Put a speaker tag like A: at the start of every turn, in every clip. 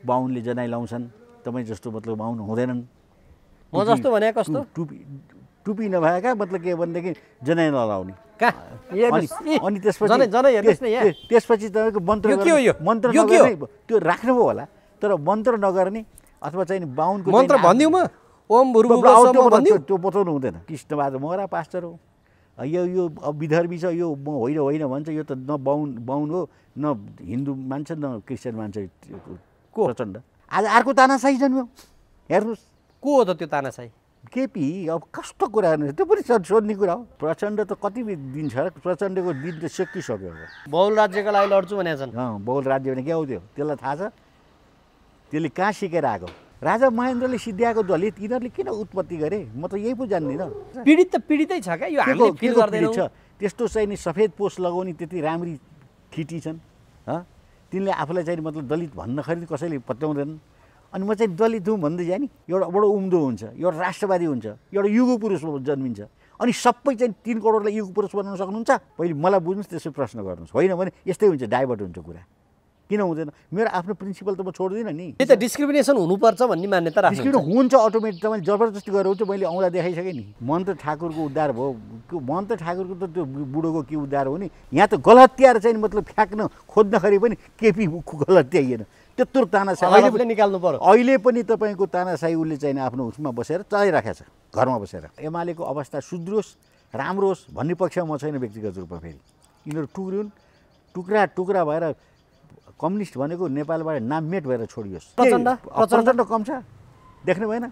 A: बाहुनले जनाइ लाउँछन्, तपाईँ जस्तो मतलब बाहुन हुँदैनन्।
B: म जस्तो भने कस्तो?
A: टुपी नभएका मतलब के भनेदेखि जनाइ नलाउने। अनि त्यसपछि तपाईँको मन्त्र नगर्ने त्यो राख्नुभयो होला, तर मन्त्र नगर्ने अथवा चाहिँ बाहुनको
B: मन्त्र भनिदिउँ म ओम
A: त्यो बताउनु हुँदैन। कृष्णबहादुर महरा पास्टर हो, यो विधर्मी छ, यो म होइन भन्छ, यो त न बाहुन हो, न हिन्दू मान्छ न क्रिस्चियन मान्छ प्रचण्ड। आज अर्को तानाशाही जन्म्यो, हेर्नुहोस्।
B: को हो त त्यो तानाशाही?
A: केपी। अब कस्तो कुरा हेर्नुहोस्, त्यो पनि सोध्ने कुरा हो। प्रचण्ड त कति दिन छ, प्रचण्डको दिन त सकिसक्यो।
B: बहुल राज्यको लागि लड्छु भनेका छन्।
A: बहुल राज्य भने के हो त्यो, त्यसलाई थाहा छ? त्यसले कहाँ सिकेर आएको? राजा महेन्द्रले सिद्ध्याएको दलित यिनीहरूले किन उत्पत्ति गरे? म त यही पो जान्दिनँ।
B: पीडित त पीडितै छ क्या, यो हामीले फिल गर्दैनौँ।
A: त्यस्तो चाहिँ नि सफेद पोस्ट लगाउने त्यति राम्री ठिटी छन्। तिनले आफूलाई चाहिँ मतलब दलित भन्न खरिद कसैले पत्याउँदैनन्। अनि म चाहिँ दलित हुँ भन्दै जाने, एउटा बडो उम्दो हुन्छ, एउटा राष्ट्रवादी हुन्छ, एउटा युग पुरुष जन्मिन्छ। अनि सबै चाहिँ 3 करोडलाई युग पुरुष बनाउन सक्नुहुन्छ? पहिले मलाई बुझ्नुहोस्, त्यसै प्रश्न गर्नुहोस्। होइन भने यस्तै हुन्छ, डाइभर्ट हुन्छ कुरा। किन हुँदैन? मेरो आफ्नो प्रिन्सिपल त म छोड्दिनँ नि।
B: त्यो त डिस्क्रिमिनेसन हुनुपर्छ भन्ने मान्यता राख्नु।
A: डिस्क्रिमिनेसन हुन्छ अटोमेटिक। तपाईँले जबरजस्ती गरेर हुन्छ, मैले औँला देखाइसकेँ नि। मन्त्र ठाकुरको उद्धार भयो, मन्त्र ठाकुरको त त्यो बुढोको के उद्धार हो नि? यहाँ त गलत्याएर चाहिँ मतलब फ्याँक्न खोज्दाखेरि पनि केपी गलत्याइएन। त्यत्रो तानाशाही
B: निकाल्नु पर्यो।
A: अहिले पनि तपाईँको तानाशाही उसले चाहिँ आफ्नो उसमा बसेर चलाइराखेको छ, घरमा बसेर। एमालेको अवस्था सुध्रोस्, राम्रो होस् भन्ने पक्षमा म छैन व्यक्तिगत रूपमा। फेरि यिनीहरू टुक्रिउन्, टुक्रा भएर कम्युनिस्ट भनेको नेपालबाट नाममेट भएर छोडियोस्। प्रचण्ड कम छ, देख्नु भएन?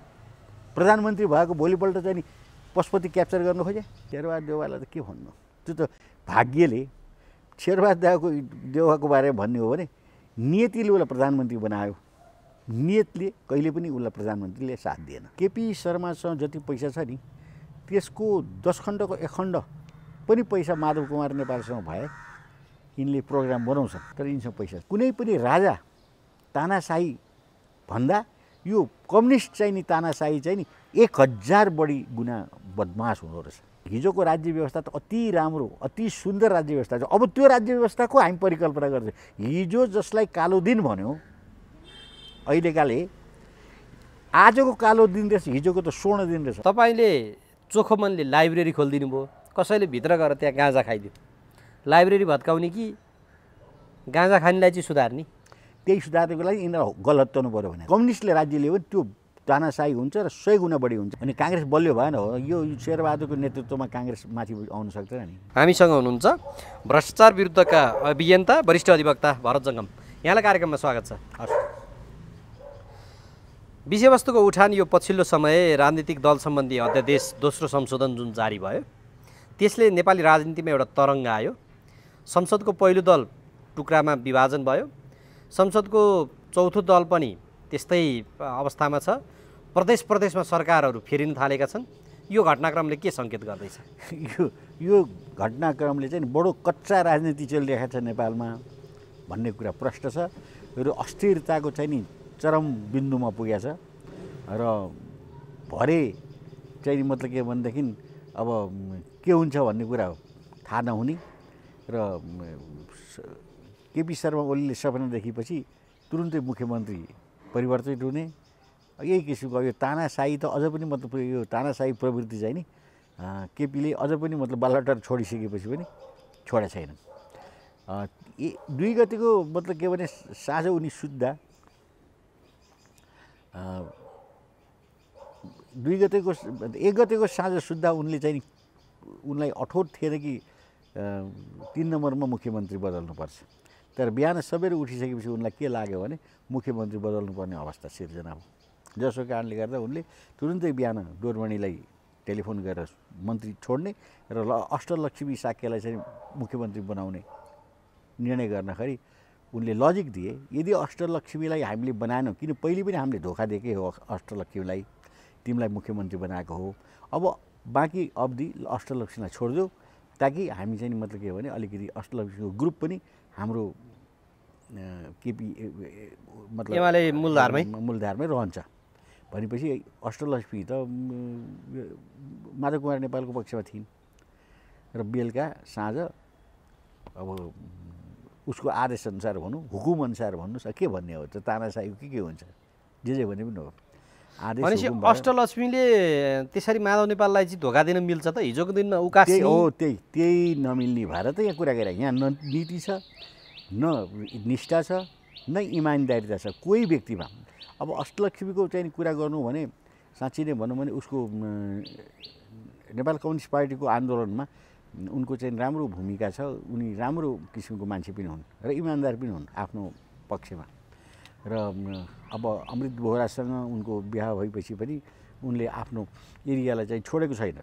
A: प्रधानमन्त्री भएको भोलिपल्ट चाहिँ नि पशुपति क्याप्चर गर्नु खोजे। शेरबहादुर देउवालाई त के भन्नु, त्यो त भाग्यले शेरबहादुर देउवाको बारेमा भन्ने हो भने नियतिले उसलाई प्रधानमन्त्री बनायो, नियतले कहिले पनि उसलाई प्रधानमन्त्रीले साथ दिएन। केपी शर्मासँग जति पैसा छ नि, त्यसको 10 खण्डको 1 खण्ड पनि पैसा माधव कुमार नेपालसँग भए यिनले प्रोग्राम बनाउँछन्, तर यिनसँग पैसा। कुनै पनि राजा तानाशाही भन्दा यो कम्युनिस्ट चाहिँ नि तानाशाही चाहिँ नि 1000 बढी गुणा बदमास हुँदो रहेछ। हिजोको राज्य व्यवस्था त अति राम्रो, अति सुन्दर राज्य व्यवस्था छ। अब त्यो राज्य व्यवस्थाको हामी परिकल्पना गर्छौँ। हिजो जसलाई कालो दिन भन्यो, अहिलेकाले आजको कालो दिन रहेछ, हिजोको त स्वर्ण दिन रहेछ।
B: तपाईँले चोखो मनले लाइब्रेरी खोलिदिनु भयो, कसैले भित्र गएर त्यहाँ गाँजा खाइदियो, लाइब्रेरी भत्काउने कि गाँजा खानेलाई चाहिँ सुधार्ने?
A: त्यही सुधार्नको लागि यिनीहरू गलत्याउनु पऱ्यो भने कम्युनिस्टले राज्य लियो भने त्यो तानाशाही हुन्छ र 100 गुणा बढी हुन्छ। अनि काङ्ग्रेस बलियो भएन हो, यो शेरबहादुरको नेतृत्वमा काङ्ग्रेस माथि आउन सक्दैन नि।
B: हामीसँग हुनुहुन्छ भ्रष्टाचार विरुद्धका अभियन्ता वरिष्ठ अधिवक्ता भरत जङ्गम, यहाँलाई कार्यक्रममा स्वागत छ। विषयवस्तुको उठान यो पछिल्लो समय राजनीतिक दल सम्बन्धी अध्यादेश दोस्रो संशोधन जुन जारी भयो, त्यसले नेपाली राजनीतिमा एउटा तरङ्ग आयो। संसदको पहिलो दल टुक्रामा विभाजन भयो, संसदको चौथो दल पनि त्यस्तै अवस्थामा छ। प्रदेशमा सरकारहरू फेरिन थालेका छन्। यो घटनाक्रमले के सङ्केत गर्दैछ?
A: यो घटनाक्रमले चाहिँ बडो कच्चा राजनीति चलिरहेको छ नेपालमा भन्ने कुरा प्रष्ट छ। र अस्थिरताको चाहिँ नि चरम बिन्दुमा पुगेको छ। र भरे चाहिँ मतलब के भनेदेखि अब के हुन्छ भन्ने कुरा थाहा नहुने र केपी शर्मा ओलीले सपना देखेपछि तुरुन्तै मुख्यमन्त्री परिवर्तित हुने, यही किसिमको यो तानाशाही त अझ पनि मतलब यो तानाशाही प्रवृत्ति चाहिँ नि केपीले अझ पनि मतलब बालटार छोडिसकेपछि पनि छोडा छैन। 2 गतेको मतलब के भने साँझ उनी सुत्दा 1 गतेको साँझ सुत्दा उनले चाहिँ उनलाई अठोट थिएन कि 3 नम्बरमा मुख्यमन्त्री बदल्नुपर्छ। तर बिहान सबेर उठिसकेपछि उनलाई के लाग्यो भने मुख्यमन्त्री बदल्नुपर्ने अवस्था सिर्जना हो। जसको कारणले गर्दा उनले तुरुन्तै बिहान डोरमणीलाई टेलिफोन गरेर मन्त्री छोड्ने र अष्टलक्ष्मी साक्यलाई चाहिँ मुख्यमन्त्री बनाउने निर्णय गर्नखेरि उनले लजिक दिए, यदि अष्टलक्ष्मीलाई हामीले बनाएनौँ, किन पहिले पनि हामीले धोका दिएकै हो अष्टलक्ष्मीलाई, तिमीलाई मुख्यमन्त्री बनाएको हो, अब बाँकी अवधि अष्टलक्ष्मीलाई छोडिदेऊ ताकि हामी चाहिँ मतलब के भने अलिकति अष्टलक्ष्मीको ग्रुप पनि हाम्रो केपी मतलब
B: एमाले मूलधारमै
A: रहन्छ भनेपछि अष्टलक्ष्मी त माधव कुमार नेपालको पक्षमा थिइन्। र बेलुका साँझ अब उसको आदेशअनुसार भनौँ हुकुमअनुसार भन्नुहोस् के भन्ने हो त तानाशाहीको के हुन्छ जे भने पनि हो आदेश
B: भनेपछि
A: हुकुम भयो।
B: अष्टलक्ष्मीले त्यसरी माधव नेपाललाई चाहिँ धोका दिन मिल्छ त हिजोको दिनमा उकास्ने
A: त्यही हो त्यही नमिल्ने भएर त यहाँ कुरा गरेँ यहाँ न नीति छ न निष्ठा छ न इमान्दारिता छ कोही व्यक्तिमा। अब अष्टलक्ष्मीको चाहिँ कुरा गर्नु भने साँच्चै नै भनौँ भने उसको नेपाल कम्युनिस्ट पार्टीको आन्दोलनमा उनको चाहिँ राम्रो भूमिका छ उनी राम्रो किसिमको मान्छे पनि हुन् र इमान्दार पनि हुन् आफ्नो पक्षमा र अब अमृत बोहरासँग उनको बिहा भएपछि पनि उनले आफ्नो एरियालाई चाहिँ छोडेको छैन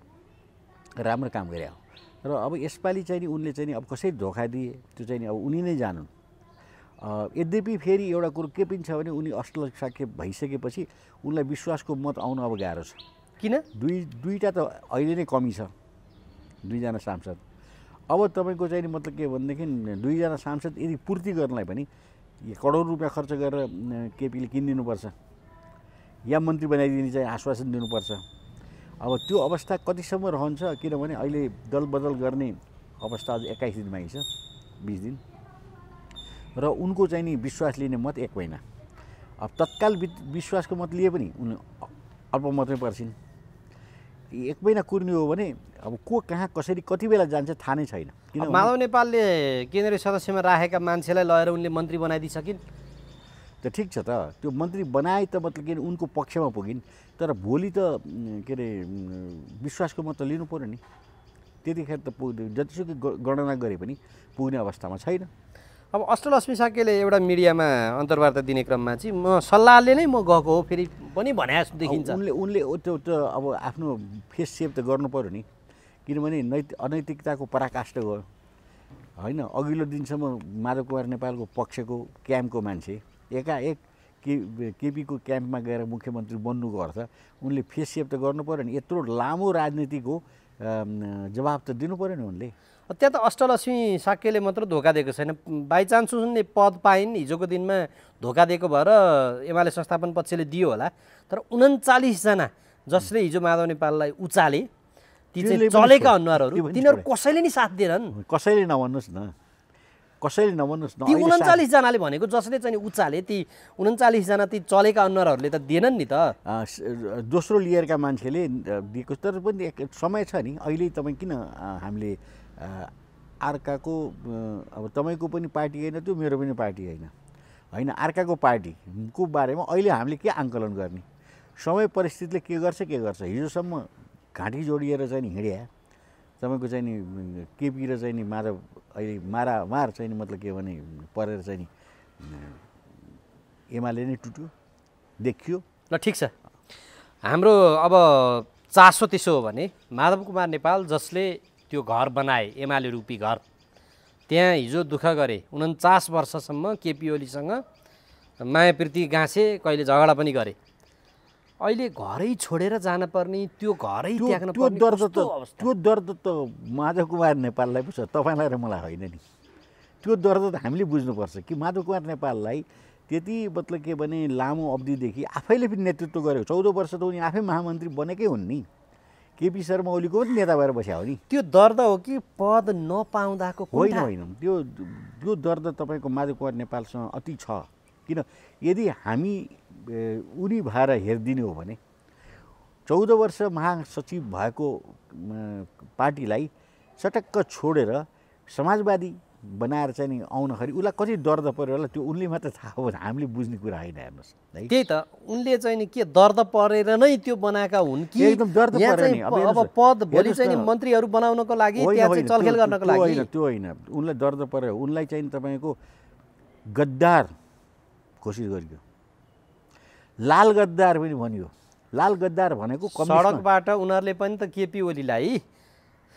A: राम्रो काम गरे हो र अब यसपालि चाहिँ नि उनले चाहिँ अब कसरी धोका दिए त्यो चाहिँ अब उनी नै जानुन्। यद्यपि फेरि एउटा कुरो के पनि छ भने उनी अष्टलक्ष्मी भइसकेपछि उनलाई विश्वासको मत आउनु अब गाह्रो छ।
B: किन
A: दुईटा त अहिले नै कमी छ दुईजना सांसद। अब तपाईँको चाहिँ मतलब के भनेदेखि दुईजना सांसद यदि पूर्ति गर्नलाई पनि करोड रुपियाँ खर्च गरेर केपीले किनिदिनुपर्छ या मन्त्री बनाइदिने चाहिँ आश्वासन दिनुपर्छ। अब त्यो अवस्था कतिसम्म रहन्छ किनभने अहिले दल बदल गर्ने अवस्था अझ 21 दिन बाँकी छ 20 दिन र उनको चाहिँ नि विश्वास लिने मत 1 महिना। अब तत्काल विश्वासको मत लिए पनि उनी अल्पमतमै पर्छिन्। 1 महिना कुर्ने हो भने अब को कहाँ कसरी कति बेला जान्छ थाहा नै छैन।
B: किन माधव नेपालले केन्द्रीय सदस्यमा राखेका मान्छेलाई लगेर उनले मन्त्री बनाइदिइसकिन्
A: त ठिक छ त त्यो मन्त्री बनाए त मतलब के उनको पक्षमा पुगिन् तर भोलि त के अरे विश्वासको मत त लिनु पर्यो नि त्यतिखेर त जतिसुकै गणना गरे पनि पुग्ने अवस्थामा छैन।
B: अब अष्टलक्ष्मी साक्यले एउटा मिडियामा अन्तर्वार्ता दिने क्रममा चाहिँ म सल्लाहले नै म गएको हो फेरि पनि भने देखिन्छ।
A: उनले त्यो अब आफ्नो फेस सेभ त गर्नु पर्यो नि किनभने अनैतिकताको पराकाष्ठ गयो होइन। अघिल्लो दिनसम्म माधव कुमार नेपालको पक्षको क्याम्पको मान्छे एकाएक केपीको क्याम्पमा गएर मुख्यमन्त्री बन्नुको अर्थ उनले फेस सेभ त गर्नु पर्यो नि। यत्रो लामो राजनीतिको जवाब त दिनु पर्यो नि उनले।
B: त्यहाँ त अष्टलक्ष्मी साक्यले मात्र धोका दिएको छैन बाइचान्स उनले पद पाइन् हिजोको दिनमा धोका दिएको भएर एमाले संस्थापन पक्षले दियो होला तर 39 जना जसले हिजो माधव नेपाललाई उचाले ती चाहिँ चलेका अनुहारहरू तिनीहरू कसैले नि साथ दिएनन्।
A: कसैले नभन्नुहोस् न कसैले नभन्नुहोस् न
B: ती 39 जनाले भनेको जसले चाहिँ उचाले ती 39 जना ती चलेका अनुहारहरूले त दिएनन् नि त।
A: दोस्रो लियरका मान्छेले दिएको तर पनि समय छ नि अहिले तपाईँ किन हामीले अर्काको अब तपाईँको पनि पार्टी होइन त्यो मेरो पनि पार्टी होइन होइन अर्काको पार्टीको बारेमा अहिले हामीले के आङ्कलन गर्ने समय परिस्थितिले के गर्छ हिजोसम्म घाँटी जोडिएर चाहिँ नि हिँड्या तपाईँको चाहिँ नि केपी र चाहिँ नि माधव अहिले मारामार चाहिँ नि मतलब के भने परेर चाहिँ नि एमाले नै टुट्यो देखियो।
B: ल ठिक छ हाम्रो अब चासो त्यसो हो भने माधव कुमार नेपाल जसले त्यो घर बनाए एमाले रूपी घर त्यहाँ हिजो दुःख गरे 49 वर्षसम्म केपी ओलीसँग मायाप्रीति गाँसे कहिले झगडा पनि गरे अहिले घरै छोडेर जान पर्ने त्यो घरै त्याग्न पर्ने
A: त्यो दर्द त माधव कुमार नेपाललाई पो छ तपाईँलाई र मलाई होइन नि। त्यो दर्द त हामीले बुझ्नुपर्छ कि माधव कुमार नेपाललाई त्यति मतलब के भने लामो अवधिदेखि आफैले पनि नेतृत्व गर्यो 14 वर्ष त उनी आफै महामन्त्री बनेकै हुन् नि केपी शर्मा ओलीको पनि नेता भएर बस्या हो नि।
B: त्यो दर्द हो कि पद नपाउँदाको
A: होइन त्यो दर्द तपाईँको माधव कुमार नेपालसँग अति छ किन यदि हामी उनी भएर हेरिदिने हो भने 14 वर्ष महासचिव भएको पार्टीलाई चटक्क छोडेर समाजवादी बनाएर चाहिँ नि आउनखेरि उसलाई कति दर्द पर्यो होला त्यो उनले मात्र थाहा हो हामीले बुझ्ने कुरा होइन हेर्नुहोस् है।
B: त्यही त उनले चाहिँ नि के दर्द परेर नै त्यो बनाएका हुन् कि
A: एकदम दर्द परेर नि
B: अब पद भोलि चाहिँ नि मन्त्रीहरू बनाउनको लागि त्यहाँ चाहिँ चलखेल गर्नको लागि
A: त्यो होइन उनलाई दर्द पर्यो उनलाई चाहिँ तपाईँको गद्दार घोषित गरियो लाल गद्दार पनि भनियो। लाल गद्दार भनेको
B: सडकबाट उनीहरूले पनि त केपी ओलीलाई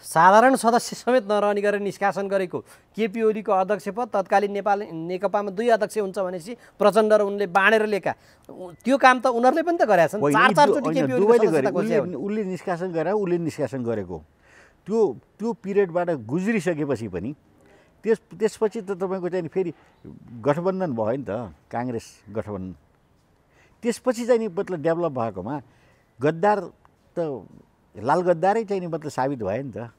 B: साधारण सदस्य समेत नरहने गरेर निष्कासन गरेको केपी ओलीको अध्यक्ष पद तत्कालीन नेपाल नेकपामा 2 अध्यक्ष हुन्छ भनेपछि प्रचण्ड र उनले बाँडेर ल्याएका त्यो काम त उनीहरूले पनि त गरेका छन् 4 चोटि केपी
A: उसले निष्कासन गरेर उसले निष्कासन गरेको त्यो पिरियडबाट गुज्रिसकेपछि पनि त्यसपछि त तपाईँको चाहिँ फेरि गठबन्धन भयो नि त काङ्ग्रेस गठबन्धन त्यसपछि चाहिँ नि मतलब डेभलप भएकोमा गद्दार त लाल गद्दारै चाहिँ नि मतलब साबित भयो नि त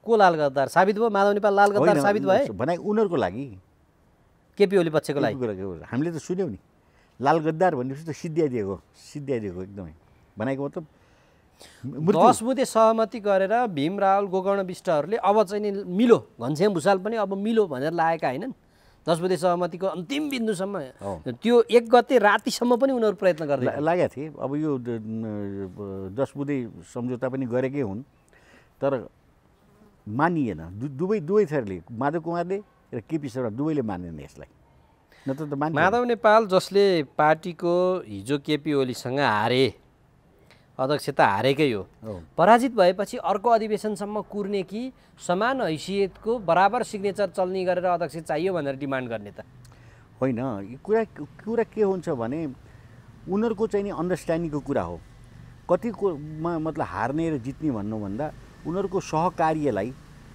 B: को लाल गद्दार साबित भयो? माधव नेपाल लाल गद्दार साबित भए?
A: भने उनीहरूको लागि
B: केपी ओली पक्षको लागि
A: हामीले त सुन्यौँ नि, लाल गद्दार भनेपछि त सिद्ध्याइदिएको एकदमै। भनेको मतलब
B: 10 बुँदे सहमति गरेर भीम रावल गोकर्ण विष्टहरूले अब चाहिँ नि मिलो, घनश्याम भुषाल पनि अब मिलो भनेर लागेका हैनन्। 10 बुँदे सहमतिको अन्तिम बिन्दुसम्म त्यो 1 गते रातिसम्म पनि उनीहरू प्रयत्न गर्दै
A: लागेका थिए। अब यो 10 बुँदे सम्झौता पनि गरेकै हुन्, तर मानिएन। दुवै थरले, माधव कुमारले र केपी शर्मा दुवैले मानेन यसलाई, नत्र त
B: माधव नेपाल जसले पार्टीको हिजो केपी ओलीसँग हारे, अध्यक्ष त हारेकै हो, पराजित भएपछि अर्को अधिवेशनसम्म कुर्ने कि समान हैसियतको बराबर सिग्नेचर चल्ने गरेर अध्यक्ष चाहियो भनेर डिमान्ड गर्ने त
A: होइन। कुरा के हुन्छ भने उनीहरूको चाहिँ नि अन्डरस्ट्यान्डिङको कुरा हो। कतिको मतलब हार्ने र जित्ने भन्नुभन्दा उनीहरूको सहकार्यलाई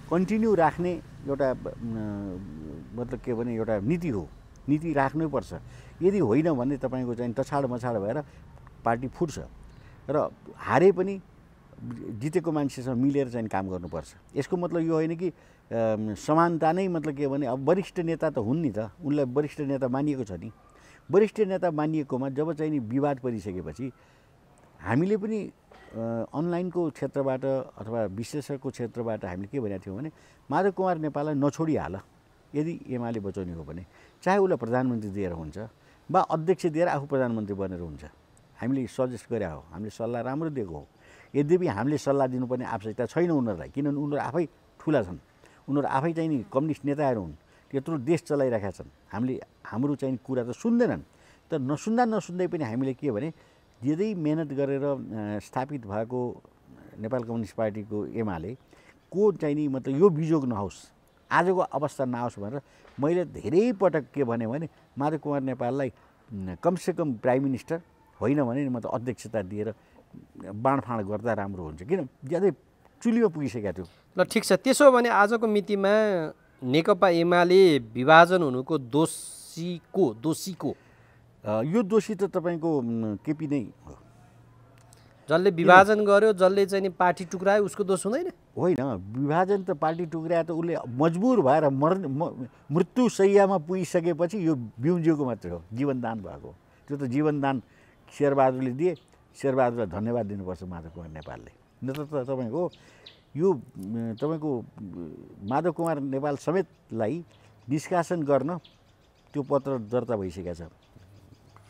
A: कन्टिन्यू राख्ने एउटा मतलब के भने एउटा नीति हो, नीति राख्नैपर्छ। यदि होइन भने तपाईँको चाहिँ तछाड मछाड भएर पार्टी फुट्छ र हारे पनि जितेको मान्छेसँग मिलेर चाहिँ काम गर्नुपर्छ। यसको मतलब यो होइन कि समानता नै मतलब के भने अब वरिष्ठ नेता त हुन् नि त, उनलाई वरिष्ठ नेता मानिएको छ नि। वरिष्ठ नेता मानिएकोमा जब चाहिँ नि विवाद परिसकेपछि हामीले पनि अनलाइनको क्षेत्रबाट अथवा विश्लेषकको क्षेत्रबाट हामीले के भनेको थियौँ भने माधव कुमार नेपाललाई नछोडिहाल, यदि एमाले बचाउने हो भने, चाहे उसलाई प्रधानमन्त्री दिएर हुन्छ वा अध्यक्ष दिएर आफू प्रधानमन्त्री बनेर हुन्छ। हामीले सजेस्ट गरे हो, हामीले सल्लाह राम्रो दिएको हो। यद्यपि हामीले सल्लाह दिनुपर्ने आवश्यकता छैन उनीहरूलाई, किनभने उनीहरू आफै ठुला छन्, उनीहरू आफै चाहिँ नि कम्युनिस्ट नेताहरू हुन्, त्यत्रो देश चलाइरहेका छन्। हाम्रो चाहिँ कुरा त सुन्दैनन्। तर नसुन्दै पनि हामीले के भने यदि मेहनत गरेर स्थापित भएको नेपाल कम्युनिस्ट पार्टीको एमाले को चाहिँ नि मतलब यो बिजोग नहोस्, आजको अवस्था नआओस् भनेर मैले धेरै पटक के भने माधव कुमार नेपाललाई कमसेकम प्राइम मिनिस्टर होइन भने मतलब अध्यक्षता दिएर बाँडफाँड गर्दा राम्रो हुन्छ, किन ज्यादै चुलीमा पुगिसकेको थियो।
B: ल ठिक छ, त्यसो भने आजको मितिमा नेकपा एमाले विभाजन हुनुको दोषीको
A: यो दोषी त तपाईँको केपी नै हो।
B: जसले विभाजन गर्यो, जसले चाहिँ नि पार्टी टुक्रायो, उसको दोष हुँदैन?
A: होइन, विभाजन त पार्टी टुक्रायो त उसले मजबुर भएर मृत्यु शैय्यामा पुगिसकेपछि यो बिउजिएको मात्रै हो, जीवनदान भएको। त्यो त जीवनदान शेरबहादुरले दिए, शेरबहादुरलाई धन्यवाद दिनुपर्छ माधव कुमार नेपालले। नत्र त तपाईँको यो तपाईँको माधव कुमार नेपाल समेतलाई निष्कासन गर्न त्यो पत्र दर्ता भइसकेको छ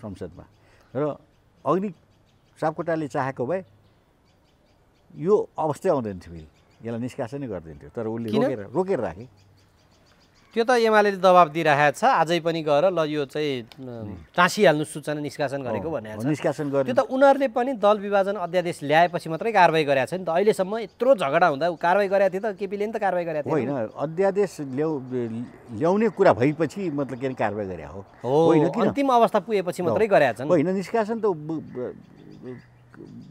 A: संसदमा, र अग्नि सापकोटाले चाहेको भए यो अवस्थै आउँदैन थियो, फेरि यसलाई निष्कासनै गरिदिन्थ्यो। तर उसले रोकेर राखे।
B: त्यो त एमाले दबाब दिइरहेको छ, आजै पनि गएर ल यो चाहिँ टाँसिहाल्नु सूचना निष्कासन गरेको भनेको छ।
A: निष्कासन गर्ने
B: त्यो त उनीहरूले पनि दल विभाजन अध्यादेश ल्याएपछि मात्रै कारवाही गरेको छ नि त। अहिलेसम्म यत्रो झगडा हुँदा कारवाही गरेको थियो त, केपीले नि त कारवाही गरेको थियो।
A: होइन, अध्यादेश ल्याउने कुरा भएपछि मतलब के कारवाही गरे हो,
B: अन्तिम अवस्था पुगेपछि मात्रै गरेका छन्।
A: होइन, निष्कासन त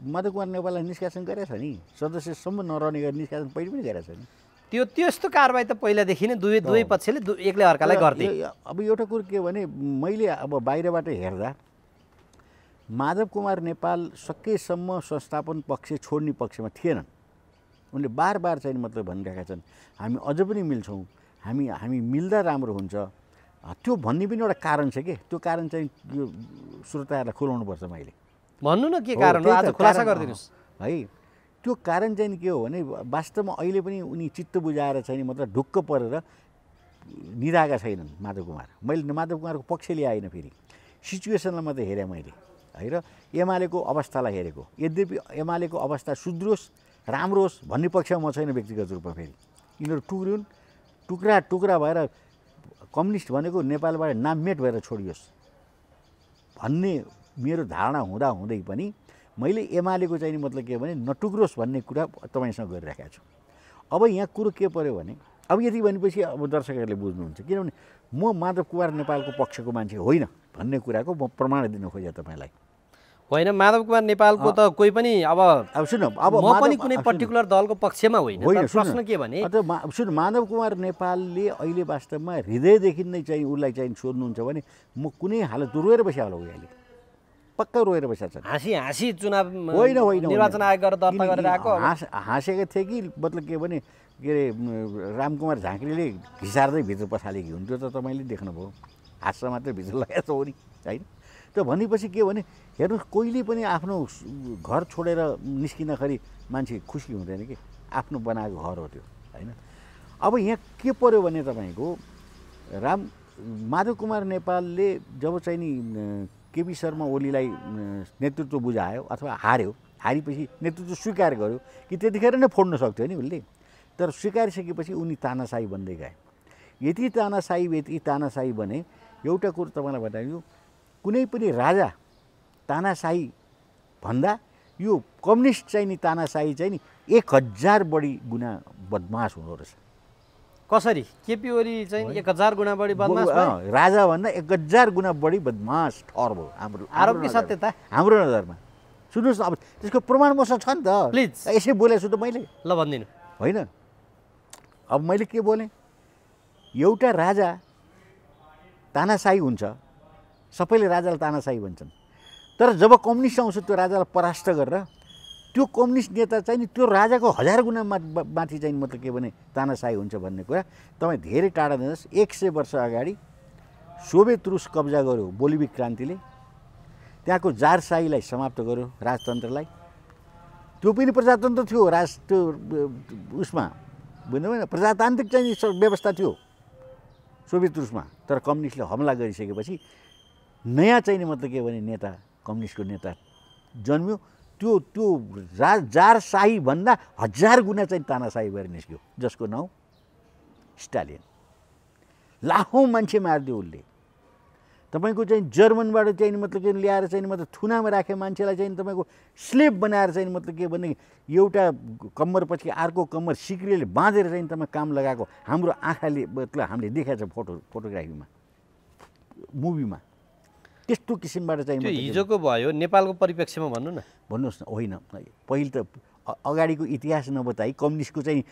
A: माधव कुमार नेपाललाई निष्कासन गरेको छ नि, सदस्यसम्म नरहने गरी निष्कासन पहिले पनि गरेको छ नि।
B: त्यस्तो कारवाही त पहिलादेखि नै दुवै पक्षले एकले अर्कालाई गर्थे।
A: अब एउटा कुरो के भने मैले अब बाहिरबाट हेर्दा माधव कुमार नेपाल सकेसम्म संस्थापन पक्ष छोड्ने पक्षमा थिएनन्। उनले बार चाहिँ मतलब भनिरहेका छन् हामी अझ पनि मिल्छौँ, हामी मिल्दा राम्रो हुन्छ। त्यो भन्ने पनि एउटा कारण छ कि त्यो कारण चाहिँ यो श्रोताहरूलाई खुलाउनुपर्छ। मैले
B: भन्नु न के कारण हो, आज खुलासा गरिदिनुहोस्
A: है। त्यो कारण चाहिँ के हो भने वास्तवमा अहिले पनि उनी चित्त बुझाएर चाहिँ मतलब ढुक्क परेर निधाएका छैनन् माधव कुमार। मैले माधव कुमारको पक्ष ल्याएन, फेरि सिचुएसनलाई मात्रै हेरेँ मैले है, र एमालेको अवस्थालाई हेरेको। यद्यपि एमालेको अवस्था सुध्रोस् राम्रो होस् भन्ने पक्षमा म छैन व्यक्तिगत रूपमा। फेरि यिनीहरू टुक्रा भएर कम्युनिस्ट भनेको नेपालबाट नाममेट भएर छोडियोस् भन्ने मेरो धारणा हुँदै पनि मैले एमालेको चाहिँ मतलब के भने नटुक्रोस् भन्ने कुरा तपाईँसँग गरिरहेको छु। अब यहाँ कुरो के पर्यो भने अब यति भनेपछि अब दर्शकहरूले बुझ्नुहुन्छ, किनभने म माधव कुमार नेपालको पक्षको मान्छे होइन भन्ने कुराको म प्रमाण दिन खोजेँ तपाईँलाई।
B: होइन, माधव कुमार नेपालको त कोही पनि अब
A: सुन, अब
B: म पनि कुनै पर्टिकुलर दलको पक्षमा होइन। प्रश्न के भने
A: सुन, माधव कुमार नेपालले अहिले वास्तवमा हृदयदेखि नै चाहिँ उसलाई चाहिँ सोध्नुहुन्छ भने म कुनै हालत रोएर बसिहाल्छु अहिले, पक्का रोएर बसेका छन्।
B: हाँसी चुनाव
A: होइन
B: निर्वाचन आयोग गरेर दर्ता गरेर आएको
A: हाँसेका थिए कि मतलब के भने के अरे रामकुमार झाँक्रीले घिसार्दै भित्र पसालेकी हुन्, त्यो त तपाईँले देख्नुभयो। हाँस्न मात्रै भित्र लगाएको छ हो नि, होइन? त भनेपछि के भने हेर्नुहोस्, कोहीले पनि आफ्नो घर छोडेर निस्किँदाखेरि मान्छे खुसी हुँदैन कि, आफ्नो बनाएको घर हो त्यो, होइन? अब यहाँ के पर्यो भने तपाईँको माधव कुमार नेपालले जब चाहिँ नि केपी शर्मा ओलीलाई नेतृत्व बुझायो अथवा हार्यो, हारेपछि नेतृत्व स्वीकार गर्यो कि त्यतिखेर नै फोड्न सक्थ्यो नि उसले। तर स्वीकारिसकेपछि उनी तानाशाही बन्दै गए। यति तानाशाही बने। एउटा कुरो तपाईँलाई बताइयो, कुनै पनि राजा तानाशाही भन्दा यो कम्युनिस्ट चाहिँ नि तानाशाही चाहिँ नि 1000 बढी गुणा बदमास हुँदो रहेछ।
B: कसरी? केपी ओली चाहिँ 1000 गुणा बढी बदमास भयो?
A: राजा भन्दा 1000 गुणा बढी बदमास ठहर भयो हाम्रो
B: आरोप कि सत्यता?
A: हाम्रो नजरमा। सुन्नुहोस् न, अब त्यसको प्रमाण मसँग छ नि त।
B: प्लिज
A: यसै बोलेछु त मैले,
B: ल भनिदिनु।
A: होइन, अब मैले के बोलेँ, एउटा राजा तानाशाही हुन्छ, सबैले राजालाई तानाशाही भन्छन्, तर जब कम्युनिस्ट आउँछ त्यो राजालाई परास्त गरेर त्यो कम्युनिस्ट नेता चाहिँ नि त्यो राजाको 1000 गुणा माथि चाहिँ मतलब के भने तानाशाही हुन्छ भन्ने कुरा तपाईँ धेरै टाढा दिनुहोस्। 100 वर्ष अगाडि सोभियत रुस कब्जा गर्यो बोल्सेविक क्रान्तिले, त्यहाँको जारशाहीलाई समाप्त गर्यो, राजतन्त्रलाई। त्यो पनि प्रजातन्त्र थियो, त्यो उसमा बुझ्नुभयो, प्रजातान्त्रिक चाहिँ व्यवस्था थियो सोभियत रुसमा। तर कम्युनिस्टले हमला गरिसकेपछि नयाँ चाहिँ मतलब के भने नेता, कम्युनिस्टको नेता जन्मियो। त्यो जारशाही भन्दा 1000 गुणा चाहिँ तानाशाही भएर निस्क्यो, जसको नाउँ स्टालिन। लाखौँ मान्छे मारिदियो उसले। तपाईँको चाहिँ जर्मनबाट चाहिँ मतलब के ल्याएर चाहिँ मतलब थुनामा राखे मान्छेलाई चाहिँ तपाईँको स्लेभ बनाएर चाहिँ मतलब के भने एउटा कम्मरपछि अर्को कम्मर सिक्रीले बाँधेर चाहिँ तपाईँ काम लगाएको हाम्रो आँखाले मतलब हामीले देखाएको छ फोटोग्राफीमा, मुभीमा। त्यस्तो किसिमबाट चाहिँ
B: हिजोको भयो नेपालको परिप्रेक्ष्यमा भन्नु न।
A: भन्नुहोस् न, होइन पहिले त अगाडिको इतिहास नबताई कम्युनिस्टको चाहिँ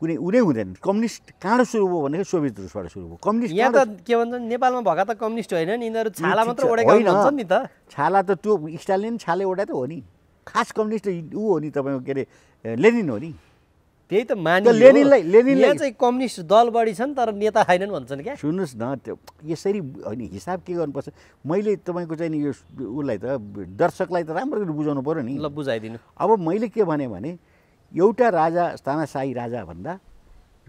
A: कुनै उनै हुँदैन। कम्युनिस्ट कहाँ सुरु भयो भनेको सोभियत रुसबाट सुरु भयो। कम्युनिस्ट
B: यहाँ त के भन्छन्, नेपालमा भएका त कम्युनिस्ट होइन नि, यिनीहरू छाला मात्र ओढेका हुन्छन् नि त। छाला
A: त त्यो स्टालिन छाले ओढा त हो नि, खास कम्युनिस्ट ऊ हो नि तपाईँको के अरे लेनिन हो नि।
B: त्यही त मानियो। लेनिनलाई चाहिँ कम्युनिस्ट दल बढी छन् तर नेता छैनन् भन्छन् क्या।
A: सुन्नुहोस् न, त्यो यसरी होइन, हिसाब के गर्नुपर्छ। मैले तपाईँको चाहिँ नि यो उसलाई त दर्शकलाई त राम्ररी बुझाउनु पऱ्यो नि।
B: ल बुझाइदिनु।
A: अब मैले के भने एउटा राजा तानाशाही राजा भन्दा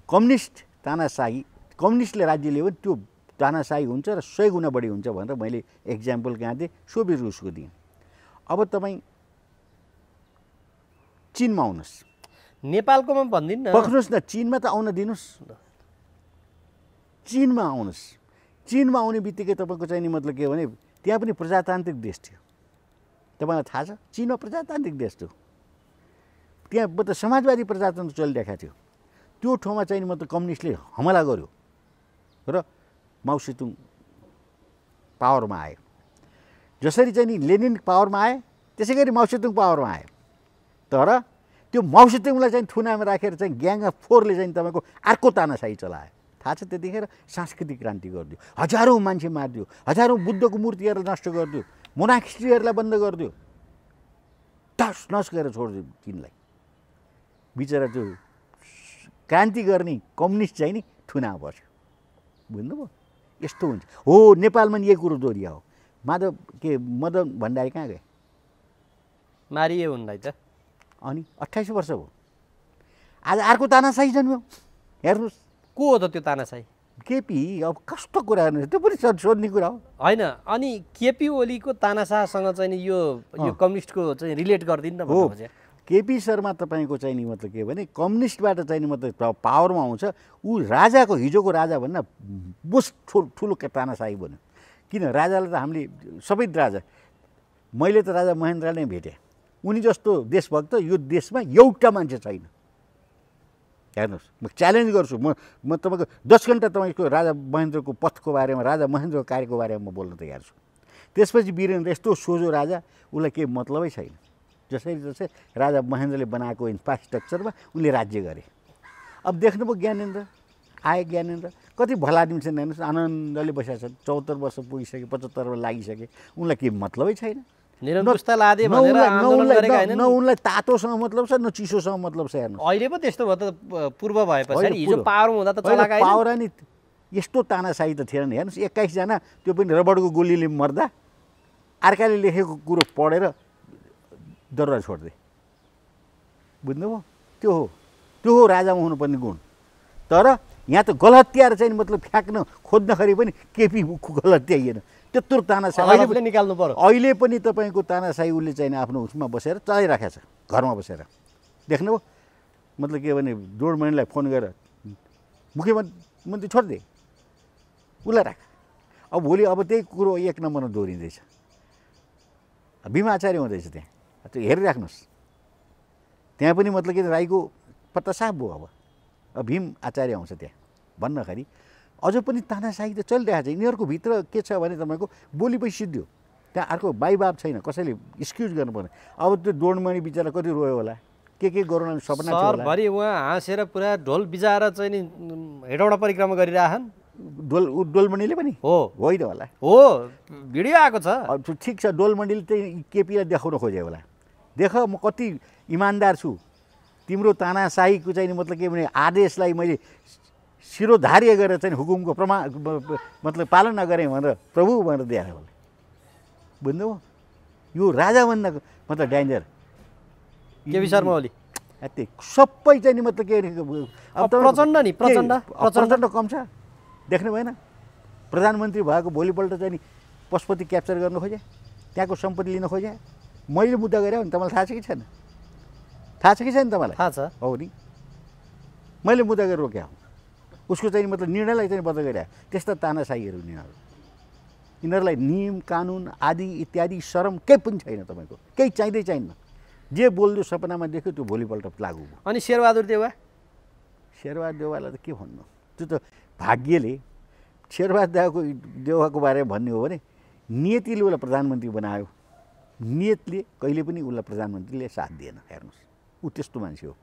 A: कम्युनिस्ट तानाशाही, कम्युनिस्टले राज्य लियो भने त्यो तानाशाही हुन्छ र 100 गुणा बढी हुन्छ भनेर मैले एक्जाम्पल कहाँ दिएँ, सोभियत रुसको दिएँ। अब तपाईँ चिनमा आउनुहोस्,
B: नेपालकोमा भनिदिनु न।
A: पक्नुहोस् न, चिनमा त आउन दिनुहोस्, चिनमा आउनुहोस्। चिनमा आउने बित्तिकै तपाईँको चाहिँ नि मतलब के भने त्यहाँ पनि प्रजातान्त्रिक देश थियो। तपाईँलाई थाहा छ, चिनमा प्रजातान्त्रिक देश थियो। त्यहाँ त समाजवादी प्रजातन्त्र चलिरहेको थियो। त्यो ठाउँमा चाहिँ मतलब कम्युनिस्टले हमला गर्यो र माओ सेतुङ पावरमा आयो। जसरी चाहिँ नि लेनिन पावरमा आए त्यसै गरी माओ सेतुङ पावरमा आयो। तर त्यो माओ सेतुङलाई चाहिँ थुनामा राखेर चाहिँ ग्याङ अफ फोरले चाहिँ तपाईँको अर्को तानाशाही चलायो। थाहा छ, त्यतिखेर सांस्कृतिक क्रान्ति गरिदियो, हजारौँ मान्छे मारिदियो, हजारौँ बुद्धको मूर्तिहरूलाई नष्ट गरिदियो, मोनास्ट्रीहरूलाई बन्द गरिदियो, टस नस गरेर छोडिदियो चिनलाई। बिचरा त्यो क्रान्ति गर्ने कम्युनिस्ट चाहिँ नि थुना बस्यो। बुझ्नुभयो? यस्तो हुन्छ हो। नेपालमा नि यही कुरो दोहोरिया हो। मदन भण्डारी कहाँ गए?
B: मारिए उनलाई त।
A: अनि 28 वर्ष भयो। आज अर्को तानाशाही जन्म्यो। हेर्नुहोस्,
B: को हो त त्यो तानाशाही?
A: केपी। अब कस्तो कुरा गर्नु, त्यो पनि सोध्ने कुरा हो होइन?
B: अनि केपी ओलीको तानाशाहसँग चाहिँ नि यो कम्युनिस्टको चाहिँ रिलेट गरिदिनु न।
A: हो, केपी शर्मा तपाईँको चाहिँ नि मतलब के भने कम्युनिस्टबाट चाहिँ नि मतलब पावरमा आउँछ। ऊ राजाको, हिजोको राजा भन्दा बुस ठुलो तानाशाही बन्यो। किन? राजालाई त हामीले सबै राजा, मैले त राजा महेन्द्रलाई नै भेटेँ। उनी जस्तो देशभक्त यो देशमा एउटा मान्छे छैन। हेर्नुहोस्, म च्यालेन्ज गर्छु, म तपाईँको 10 घन्टा तपाईँको राजा महेन्द्रको पथको बारेमा, राजा महेन्द्रको कार्यको बारेमा म बोल्न तयार छु। त्यसपछि वीरेन्द्र यस्तो सोझो राजा, उसलाई केही मतलबै छैन। जसरी राजा महेन्द्रले बनाएको इन्फ्रास्ट्रक्चरमा उनले राज्य गरे। अब देख्नुभयो ज्ञानेन्द्र आए, ज्ञानेन्द्र कति भला आदमी छन् हेर्नुहोस्, आनन्दले बसेका छन्। 74 वर्ष पुगिसके, 75 वर्ष लागिसके, उनलाई केही मतलबै छैन।
B: निरङ्कुशता लादे भनेर आन्दोलन गरेका हैनन्।
A: न उनलाई तातोसँग मतलब छ न चिसोसँग मतलब छ हेर्नु।
B: अहिले पो त्यस्तो भयो त पूर्व भएपछि हिजो पावरमा हुँदा त चलाका हैन।
A: पावर नि यस्तो तानाशाही त थिएन नि। हेर्नुहोस् 21 जना त्यो पनि रबरको गोलीले मर्दा अर्काले लेखेको कुरो पढेर दरबार छोड्दै। बुझ्नुभयो? त्यो हो राजामा हुनुपर्ने गुण। तर यहाँ त गलहत्याएर चाहिँ मतलब फ्याँक्न खोज्दाखेरि पनि केपी गलहत्याइएन। त्यत्रो तानाशाही
B: निकाल्नु पर्यो।
A: अहिले पनि तपाईँको तानाशाही उसले चाहिँ आफ्नो उसमा बसेर चलाइराखेको छ घरमा बसेर। देख्नुभयो? मतलब के भने जोडमणिलाई फोन गरेर मुख्यमन्त्री छोडिदिए उसलाई राख। अब भोलि अब त्यही कुरो 1 नम्बरमा दोहोरिँदैछ। भीम आचार्य हुँदैछ त्यहाँ, त्यो हेरिराख्नुहोस्। त्यहाँ पनि मतलब के राईको पत्ता साफ भयो। अब भीम आचार्य आउँछ त्यहाँ भन्नखेरि अझ पनि तानाशाही त चलिरहेको छ। यिनीहरूको भित्र के छ भने तपाईँको बोली पनि सिद्धियो। त्यहाँ अर्को बाइबाप छैन, कसैले एक्सक्युज गर्नु पर्ने। अब त्यो दोडमणि बिचरा कति रोयो होला, के गर्नु सपना थियो होला।
B: सरभरि उहाँ हाँसेर पुरा ढोल बिजाएर चाहिँ नि हेटौँडा परिक्रमा गरिरहन्।
A: डोलमणिले पनि होइन होला।
B: हो, भिडियो आएको छ।
A: ठिक छ, डोलमणिले चाहिँ केपीलाई देखाउन खोज्यो होला। देख म कति इमान्दार छु, तिम्रो तानाशाहीको चाहिँ मतलब के भने आदेशलाई मैले शिरोधार्य गरेर चाहिँ हुकुमको मतलब पालना गरेँ भनेर प्रभु भनेर देखायो होला। बुझ्नुभयो? यो राजाभन्दा मतलब डेन्जर
B: केपी शर्मा ओली
A: त्यही सबै चाहिँ मतलब के
B: अब प्रचण्ड नि
A: प्रचण्ड कम छ। देख्नु भएन? प्रधानमन्त्री भएको भोलिपल्ट चाहिँ नि पशुपति क्याप्चर गर्न खोजे, त्यहाँको सम्पत्ति लिन खोजे। मैले मुद्दा गरेँ भने तपाईँलाई थाहा छ कि छैन? थाहा छ कि छैन तपाईँलाई?
B: थाहा छ।
A: हो नि, मैले मुद्दा गरेर रोक्या हो। उसको चाहिँ मतलब निर्णयलाई चाहिँ बदल गरे। त्यस्ता तानाशाहीहरू यिनीहरूलाई नियम कानुन आदि इत्यादि शरम केही पनि छैन। तपाईँको केही चाहिँदै चाहिन्न। जे बोल्दो सपनामा देख्यो त्यो भोलिपल्ट लागु भयो।
B: अनि शेरबहादुर
A: देउवालाई त के भन्नु, त्यो त भाग्यले शेरबहादुर देउवाको बारेमा भन्ने हो भने नियतिले उसलाई प्रधानमन्त्री बनायो। नियतले कहिले पनि उसलाई प्रधानमन्त्रीले साथ दिएन। हेर्नुहोस्, ऊ त्यस्तो मान्छे हो।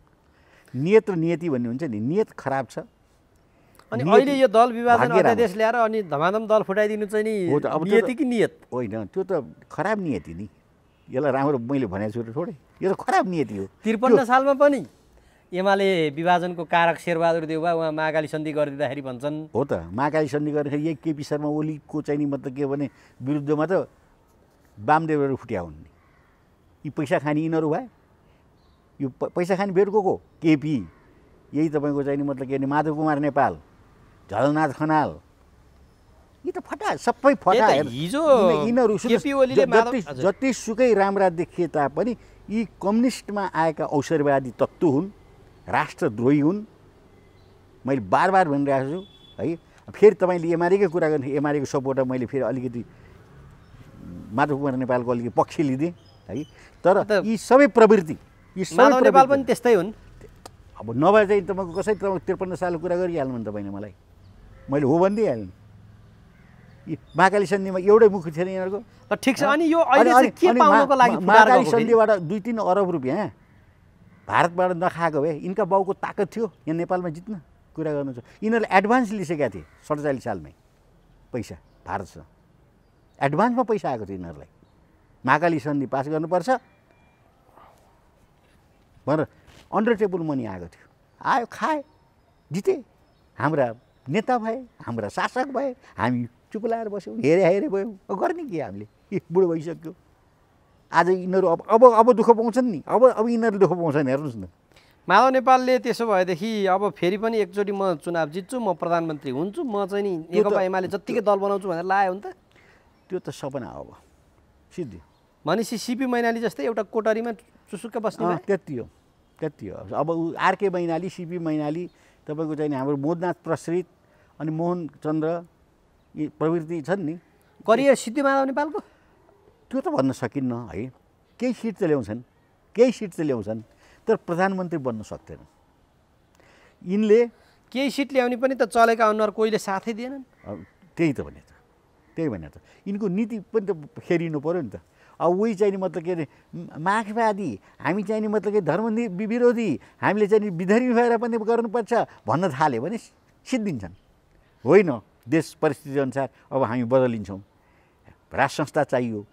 A: नियत र नियति भन्ने हुन्छ नि, नियत खराब छ।
B: अनि अहिले यो दल विभाजन अध्यादेश ल्याएर अनि धमाधम दल फुटाइदिनु चाहिँ नि नियति कि नियत
A: होइन, त्यो त खराब नियति नि। यसलाई राम्रो मैले भनेको छु र थोरै, यो त खराब नियति हो।
B: 53 सालमा पनि एमाले विभाजनको कारक शेरबहादुर देउवा उहाँ महाकाली सन्धि गरिदिँदाखेरि भन्छन्।
A: हो त, महाकाली सन्धि गर्दाखेरि यही केपी शर्मा ओलीको चाहिँ नि मतलब के भने विरुद्धमा त वामदेवहरू फुट्या हुन् नि। यी पैसा खाने यिनीहरू भए। यो पैसा खाने भेट को केपी, यही तपाईँको चाहिँ नि मतलब के भने माधव कुमार नेपाल, झलनाथ खनाल, यी त फटा, सबै फटा। यिनीहरू जतिसुकै राम्रा देखिए तापनि यी कम्युनिस्टमा आएका अवसरवादी तत्त्व हुन्, राष्ट्रद्रोही हुन्। मैले बार भनिरहेको छु है। फेरि तपाईँले एमालेकै कुरा गर्ने, एमालेको सपोर्टर मैले फेरि अलिकति माधव कुमार नेपालको अलिकति पक्ष लिँदेँ है। तर यी सबै प्रवृत्ति, यी सबै
B: नेपाल पनि त्यस्तै हुन्।
A: अब नभए चाहिँ तपाईँको कसै 53 सालको कुरा गरिहाल्नु भने तपाईँले मलाई, मैले हो भनिदिइहाल्नु। यी महाकाली सन्धिमा एउटै मुख थिएन यिनीहरूको।
B: ठिक छ। अनि यो अहिले चाहिँ के पाउनको लागि
A: महाकाली सन्धिबाट 2-3 अरब रुपियाँ भारतबाट नखाएको भए यिनका बाउको ताकत थियो यहाँ नेपालमा जित्न। कुरा गर्नु छ, यिनीहरूले एडभान्स लिइसकेका थिए 47 सालमै पैसा भारतसँग। एडभान्समा पैसा आएको थियो यिनीहरूलाई। महाकाली सन्धि पास गर्नुपर्छ भनेर अन्डर टेबल मनी आएको थियो। आयो, खाए, जिते। हाम्रा नेता भए, हाम्रा शासक भए, हामी चुप लाएर बस्यौँ, हेरे गयौँ। गर्ने के हामीले? बुढो भइसक्यो। आज यिनीहरू अब दुःख पाउँछन् नि। अब यिनीहरू दुःख पाउँछन्। हेर्नुहोस् न,
B: माधव नेपालले त्यसो भएदेखि अब फेरि पनि एकचोटि म चुनाव जित्छु, म प्रधानमन्त्री हुन्छु, म चाहिँ नि नेकपा एमाले जत्तिकै दल बनाउँछु भनेर लायो नि त।
A: त्यो त सपना हो। अब सिद्धि
B: भनेपछि सिपी मैनाली जस्तै एउटा कोठरीमा चुसुक्क बस्ने
A: त्यति हो। अब आरके मैनाली, सिपी मैनाली, तपाईँको चाहिँ हाम्रो मोदनाथ प्रसरित अनि मोहन चन्द्र यी प्रवृत्ति छन् नि।
B: करियर सिद्धि माधव नेपालको
A: त्यो त भन्न सकिन्न है। केही सिट त ल्याउँछन्, तर प्रधानमन्त्री बन्न सक्दैनन् यिनले।
B: केही सिट ल्याउने पनि त चलेका अनुहार कोहीले साथै दिएनन्।
A: त्यही भने त यिनको नीति पनि त फेरिनु पऱ्यो नि त। अब उही चाहिँ नि मतलब के अरे मार्क्सवादी, हामी चाहिँ नि मतलब के धर्म विरोधी, हामीले चाहिँ नि विधर्मी भएर पनि गर्नुपर्छ भन्न थाल्यो भने सिद्धिन्छन्। होइन, देश परिस्थिति अनुसार अब हामी बदलिन्छौँ, राष्ट्र संस्था चाहियो,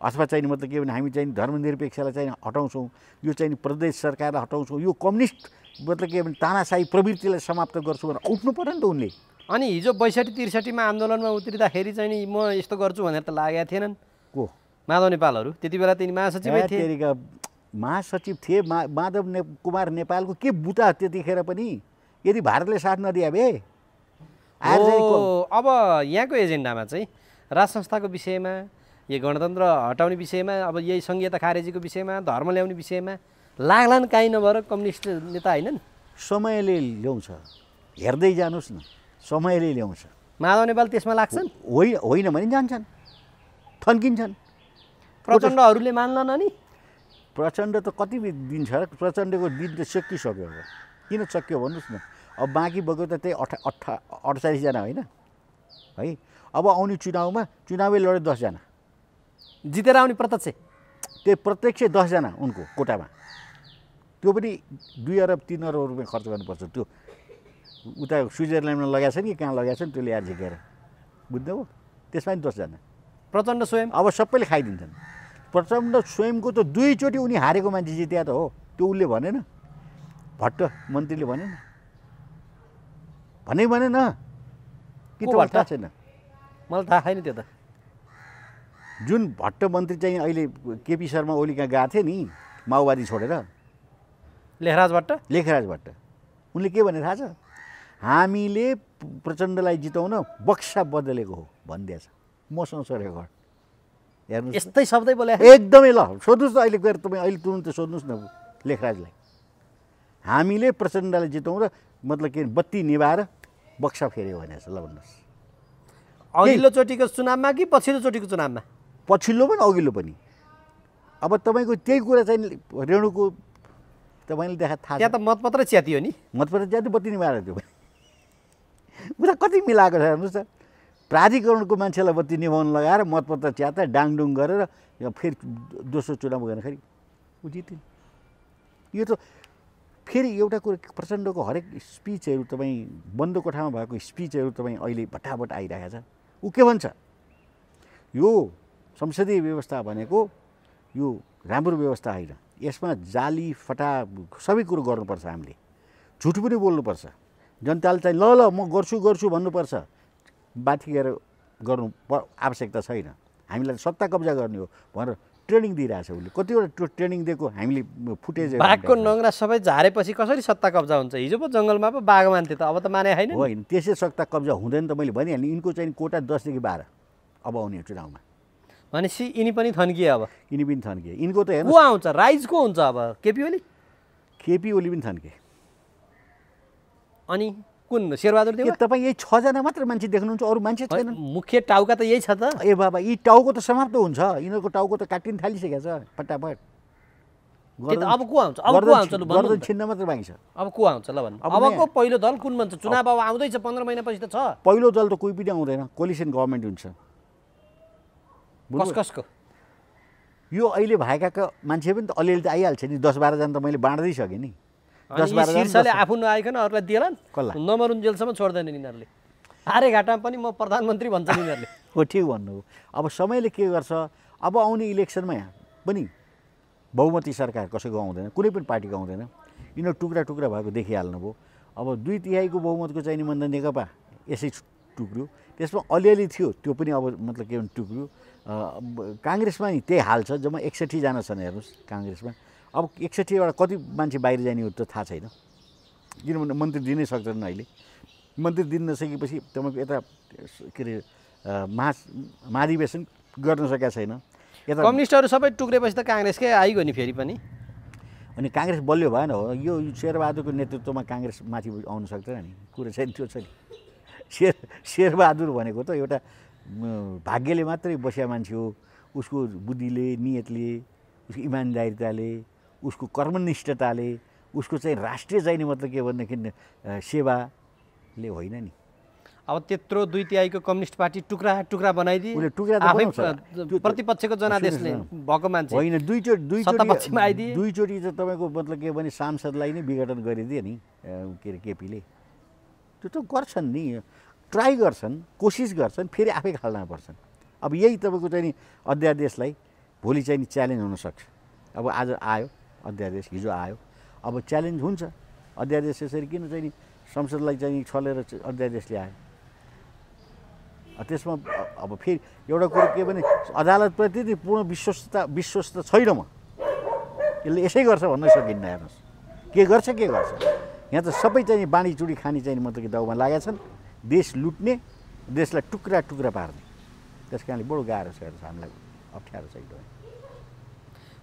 A: अथवा चाहिँ मतलब के भने हामी चाहिँ धर्मनिरपेक्षलाई चाहिँ हटाउँछौँ, यो चाहिँ प्रदेश सरकारलाई हटाउँछौँ, यो कम्युनिस्ट मतलब के भने तानाशाही प्रवृत्तिलाई समाप्त गर्छु भनेर उठ्नु पर्यो नि त उनले।
B: अनि हिजो 62-63मा आन्दोलनमा उत्रिँदाखेरि चाहिँ नि म यस्तो गर्छु भनेर त लागेका थिएनन्
A: को?
B: माधव नेपालहरू। त्यति बेला तिनी महासचिवै थिए।
A: महासचिव थिए माधव कुमार नेपालको के बुता त्यतिखेर पनि, यदि भारतले साथ नदिए भए
B: अब यहाँको एजेन्डामा चाहिँ राज संस्थाको विषयमा, यो गणतन्त्र हटाउने विषयमा, अब यही सङ्घीयता खारेजीको विषयमा, धर्म ल्याउने विषयमा लाग्लान् काहीँ नभएर कम्युनिस्ट नेता होइनन्।
A: समयले ल्याउँछ, हेर्दै जानुहोस् न, समयले ल्याउँछ।
B: माधव नेपाल त्यसमा लाग्छन्?
A: होइन भने जान्छन्, थन्किन्छन्।
B: प्रचण्डहरूले मान्लान्। अनि
A: प्रचण्ड त कति दिन छ र? प्रचण्डको दिन त सकिसक्यो। किन सकियो भन्नुहोस् न। अब बाँकी बग्यो त त्यही 48 जना होइन है। अब आउने चुनावै लडे 10 जना
B: जितेर आउने प्रत्यक्ष,
A: त्यो प्रत्यक्ष 10 जना उनको कोटामा, त्यो पनि 2 अरब 3 अरब रुपियाँ खर्च गर्नुपर्छ। त्यो उता स्विजरल्यान्डमा लगाएको छ कि कहाँ लगाएको छ नि, त्यो ल्याएर झिकेर, बुझ्नुभयो? त्यसमा नि 10 जना
B: प्रचण्ड स्वयं
A: अब सबैले खाइदिन्छन्। प्रचण्ड स्वयंको त 2 चोटि उनी हारेको मान्छे जित्या त हो। त्यो उसले भनेन, भट्ट मन्त्रीले भनेन कि त थाहा छैन?
B: मलाई थाहा छैन त्यो त।
A: जुन भट्ट मन्त्री चाहिँ अहिले केपी शर्मा ओली कहाँ गएको थियो नि माओवादी छोडेर,
B: लेखराज भट्ट, उनले के भने थाहा छ? हामीले प्रचण्डलाई जिताउन बक्सा बदलेको हो भनिदिएछ। मसँग छ रेकर्ड, हेर्नुहोस्। यस्तै शब्दै बोले
A: एकदमै। ल सोध्नुहोस् न, अहिले गएर तपाईँ अहिले तुरुन्त सोध्नुहोस् न लेखराजलाई। हामीले प्रचण्डलाई जिताउँ र मतलब के बत्ती निभाएर बक्सा फेर्यो भनेछ। ल भन्नुहोस्,
B: अघिल्लोचोटिको चुनावमा कि पछिल्लोचोटिको चुनावमा?
A: पछिल्लो पनि अघिल्लो पनि। अब तपाईँको त्यही कुरा चाहिँ रेणुको तपाईँले देखा थाहा छ।
B: त्यहाँ त मतपत्र च्यातियो नि।
A: मतपत्र च्याति बत्ती निभाएर त्यो उता कति मिलाएको छ हेर्नुहोस् त। प्राधिकरणको मान्छेलाई बत्ती निभाउन लगाएर मतपत्र च्याता डाङडुङ गरेर फेरि दोस्रो चुनाव गर्दाखेरि ऊ जित्यो। यो त फेरि एउटा कुरो, प्रचण्डको हरेक स्पिचहरू तपाईँ बन्द कोठामा भएको स्पिचहरू तपाईँ अहिले भटाभट आइरहेको छ। ऊ के भन्छ? यो संसदीय व्यवस्था भनेको यो राम्रो व्यवस्था होइन, यसमा जाली फटा सबै कुरो गर्नुपर्छ। हामीले झुट पनि बोल्नुपर्छ। जनताले चाहिँ ल म गर्छु भन्नुपर्छ। बाठिएर गर्नु आवश्यकता छैन। हामीलाई सत्ता कब्जा गर्ने हो भनेर ट्रेनिङ दिइरहेछ उसले। कतिवटा ट्रेनिङ दिएको हामीले फुटेज।
B: बाघको नङ्ग्रा सबै झारेपछि कसरी सत्ता कब्जा हुन्छ? हिजो पो जङ्गलमा पो बाघ मान्थे त, अब त माने होइन।
A: होइन, त्यसै सत्ता कब्जा हुँदैन त। मैले भनिहालेँ यिनको चाहिँ कोटा 10 देखि 12 अब आउने चुनावमा।
B: भनेपछि यिनी पनि थन्किए। अब
A: यिनी पनि थन्किए। यिनको त हेर्नु
B: को आउँछ? राइज को हुन्छ? अब केपी ओली
A: पनि थन्के।
B: अनि कुन? शेरबहादुर देउवा?
A: तपाईँ यही 6 जना मात्र मान्छे देख्नुहुन्छ, अरू मान्छे छैनन्।
B: मुख्य टाउका त यही छ त।
A: ए बाबा, यी टाउको त समाप्त हुन्छ। यिनीहरूको टाउको त काटिन थालिसकेको छ फटाफट।
B: अब को आउँछ?
A: गर्दन छिन्न मात्र बाँकी छ।
B: अब को आउँछ? ल भन्नु। अबको पहिलो दल कुन भन्छ? चुनाव अब आउँदैछ, 15 महिनापछि त छ।
A: पहिलो दल त कोही पनि आउँदैन, कोलिसन गभर्मेन्ट हुन्छ।
B: कसको? यो
A: अहिले भएका मान्छे पनि त अलिअलि त आइहाल्छ नि। 10-12 जना त मैले बाँड्दैसकेँ नि।
B: 10-12 शीर्षले आफू नआइकन अरूलाई दिएलान्।
A: कसलाई?
B: नमरुन्जेलसम्म छोड्दैन यिनीहरूले। हारे घाटामा पनि म प्रधानमन्त्री भन्छन् यिनीहरूले।
A: हो, ठिक भन्नु। अब समयले के गर्छ? अब आउने इलेक्सनमा पनि बहुमती सरकार कसैको आउँदैन, कुनै पनि पार्टीको आउँदैन। यिनीहरू टुक्रा टुक्रा भएको देखिहाल्नुभयो। अब 2/3 बहुमतको चाहिँ निबन्ध नेकपा यसै टुक्रियो। त्यसमा अलिअलि थियो, त्यो पनि अब मतलब के भने टुक्रियो। काङ्ग्रेसमा नि त्यही हाल छ। जम्मा 61 जना छन् हेर्नुहोस् काङ्ग्रेसमा। अब 61बाट कति मान्छे बाहिर जाने हो त थाहा छैन, किनभने मन्त्री दिनै सक्दैनन्। अहिले मन्त्री दिन नसकेपछि तपाईँको यता के अरे महाधिवेशन गर्न सकेका छैन। यता
B: कम्युनिस्टहरू सबै टुक्रेपछि त काङ्ग्रेसकै आइगयो नि फेरि पनि।
A: अनि काङ्ग्रेस बलियो भएन हो। यो शेरबहादुरको नेतृत्वमा काङ्ग्रेस माथि आउन सक्दैन नि। कुरा चाहिँ त्यो छ नि। शेरबहादुर भनेको त एउटा भाग्यले मात्रै बसिया मान्छे हो। उसको बुद्धिले, नियतले, उसको इमान्दारिताले, उसको कर्मनिष्ठताले, उसको चाहिँ राष्ट्रिय चाहिने मतलब के भनेदेखि सेवाले होइन नि।
B: अब त्यत्रो 2/3 कम्युनिस्ट पार्टी टुक्रा टुक्रा बनाइदिए।
A: उसले टुक्रा त
B: आफै
A: बनाउँछ।
B: प्रतिपक्षको जनादेशले भएको मान्छे
A: होइन।
B: सत्तापक्षमा आइदिए।
A: दुईचोटि त तपाईँको मतलब के भने सांसदलाई नै विघटन गरिदिए नि के अरे केपीले। त्यो त गर्छन् नि, ट्राई गर्छन्, कोसिस गर्छन्, फेरि आफै खाल्न पर्छन्। अब यही तपाईँको चाहिँ नि अध्यादेशलाई भोलि चाहिँ नि च्यालेन्ज हुनसक्छ। अब आज आयो अध्यादेश, हिजो आयो, अब च्यालेन्ज हुन्छ। अध्यादेश यसरी किन चाहिँ नि संसदलाई चाहिँ छलेर अध्यादेश ल्यायो? त्यसमा अब फेरि एउटा कुरो के भने अदालतप्रति पूर्ण विश्वस्त छैन म। यसले यसै गर्छ भन्न सकिन्न। हेर्नुहोस् के गर्छ यहाँ त सबै चाहिँ बाँडीचुडी खाने चाहिँ मतलब कि दाउमा लागेका छन्। देश लुट्ने, देशलाई टुक्रा टुक्रा पार्ने। त्यस कारणले बडो गाह्रो छ हेर्नुहोस्, हामीलाई अप्ठ्यारो छ एकदमै।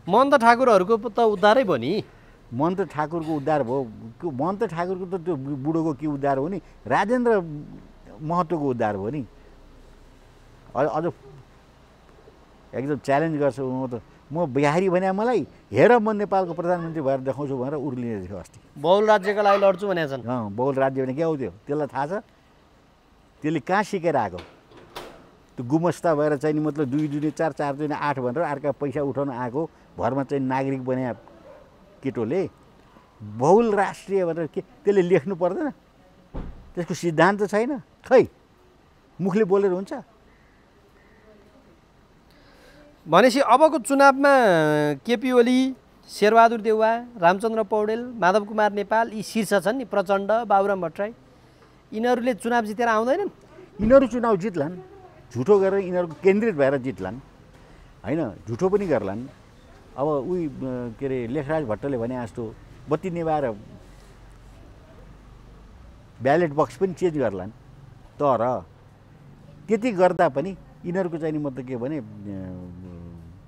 B: महन्त ठाकुरहरूको त उद्धारै भयो नि।
A: महन्त ठाकुरको उद्धार भयो। महन्त ठाकुरको त त्यो बुढोको के उद्धार हो नि, राजेन्द्र महतोको उद्धार भयो नि। अझ एकदम च्यालेन्ज गर्छ म बिहारी भने मलाई हेर म नेपालको प्रधानमन्त्री भएर देखाउँछु भनेर उर्लिने थियो अस्ति।
B: बहुल राज्यका लागि लड्छु भनेका छन्।
A: बहुल राज्य भने के हो त्यो? त्यसलाई थाहा छ त्यसले कहाँ सिकेर आएको? त्यो गुमस्ता भएर चाहिँ नि मतलब 2 दुने 4, 4 दुने 8 भनेर अर्का पैसा उठाउन आएको घरमा चाहिँ नागरिक बने केटोले बहुल राष्ट्रिय भनेर के त्यसले लेख्नु पर्दैन? त्यसको सिद्धान्त छैन? खै मुखले बोलेर हुन्छ?
B: भनेपछि अबको चुनावमा केपी ओली, शेरबहादुर देउवा, रामचन्द्र पौडेल, माधव कुमार नेपाल यी शीर्ष छन् नि, प्रचण्ड, बाबुराम भट्टराई, यिनीहरूले चुनाव जितेर आउँदैनन्?
A: यिनीहरू चुनाव जित्लान्, झुटो गरेर यिनीहरू केन्द्रित भएर जित्लान् होइन, झुटो पनि गर्लान्। अब उही के अरे लेखराज भट्टले भने जस्तो बत्ती निभाएर ब्यालेट बक्स पनि चेन्ज गर्लान्। तर त्यति गर्दा पनि यिनीहरूको चाहिँ नि मतलब के भने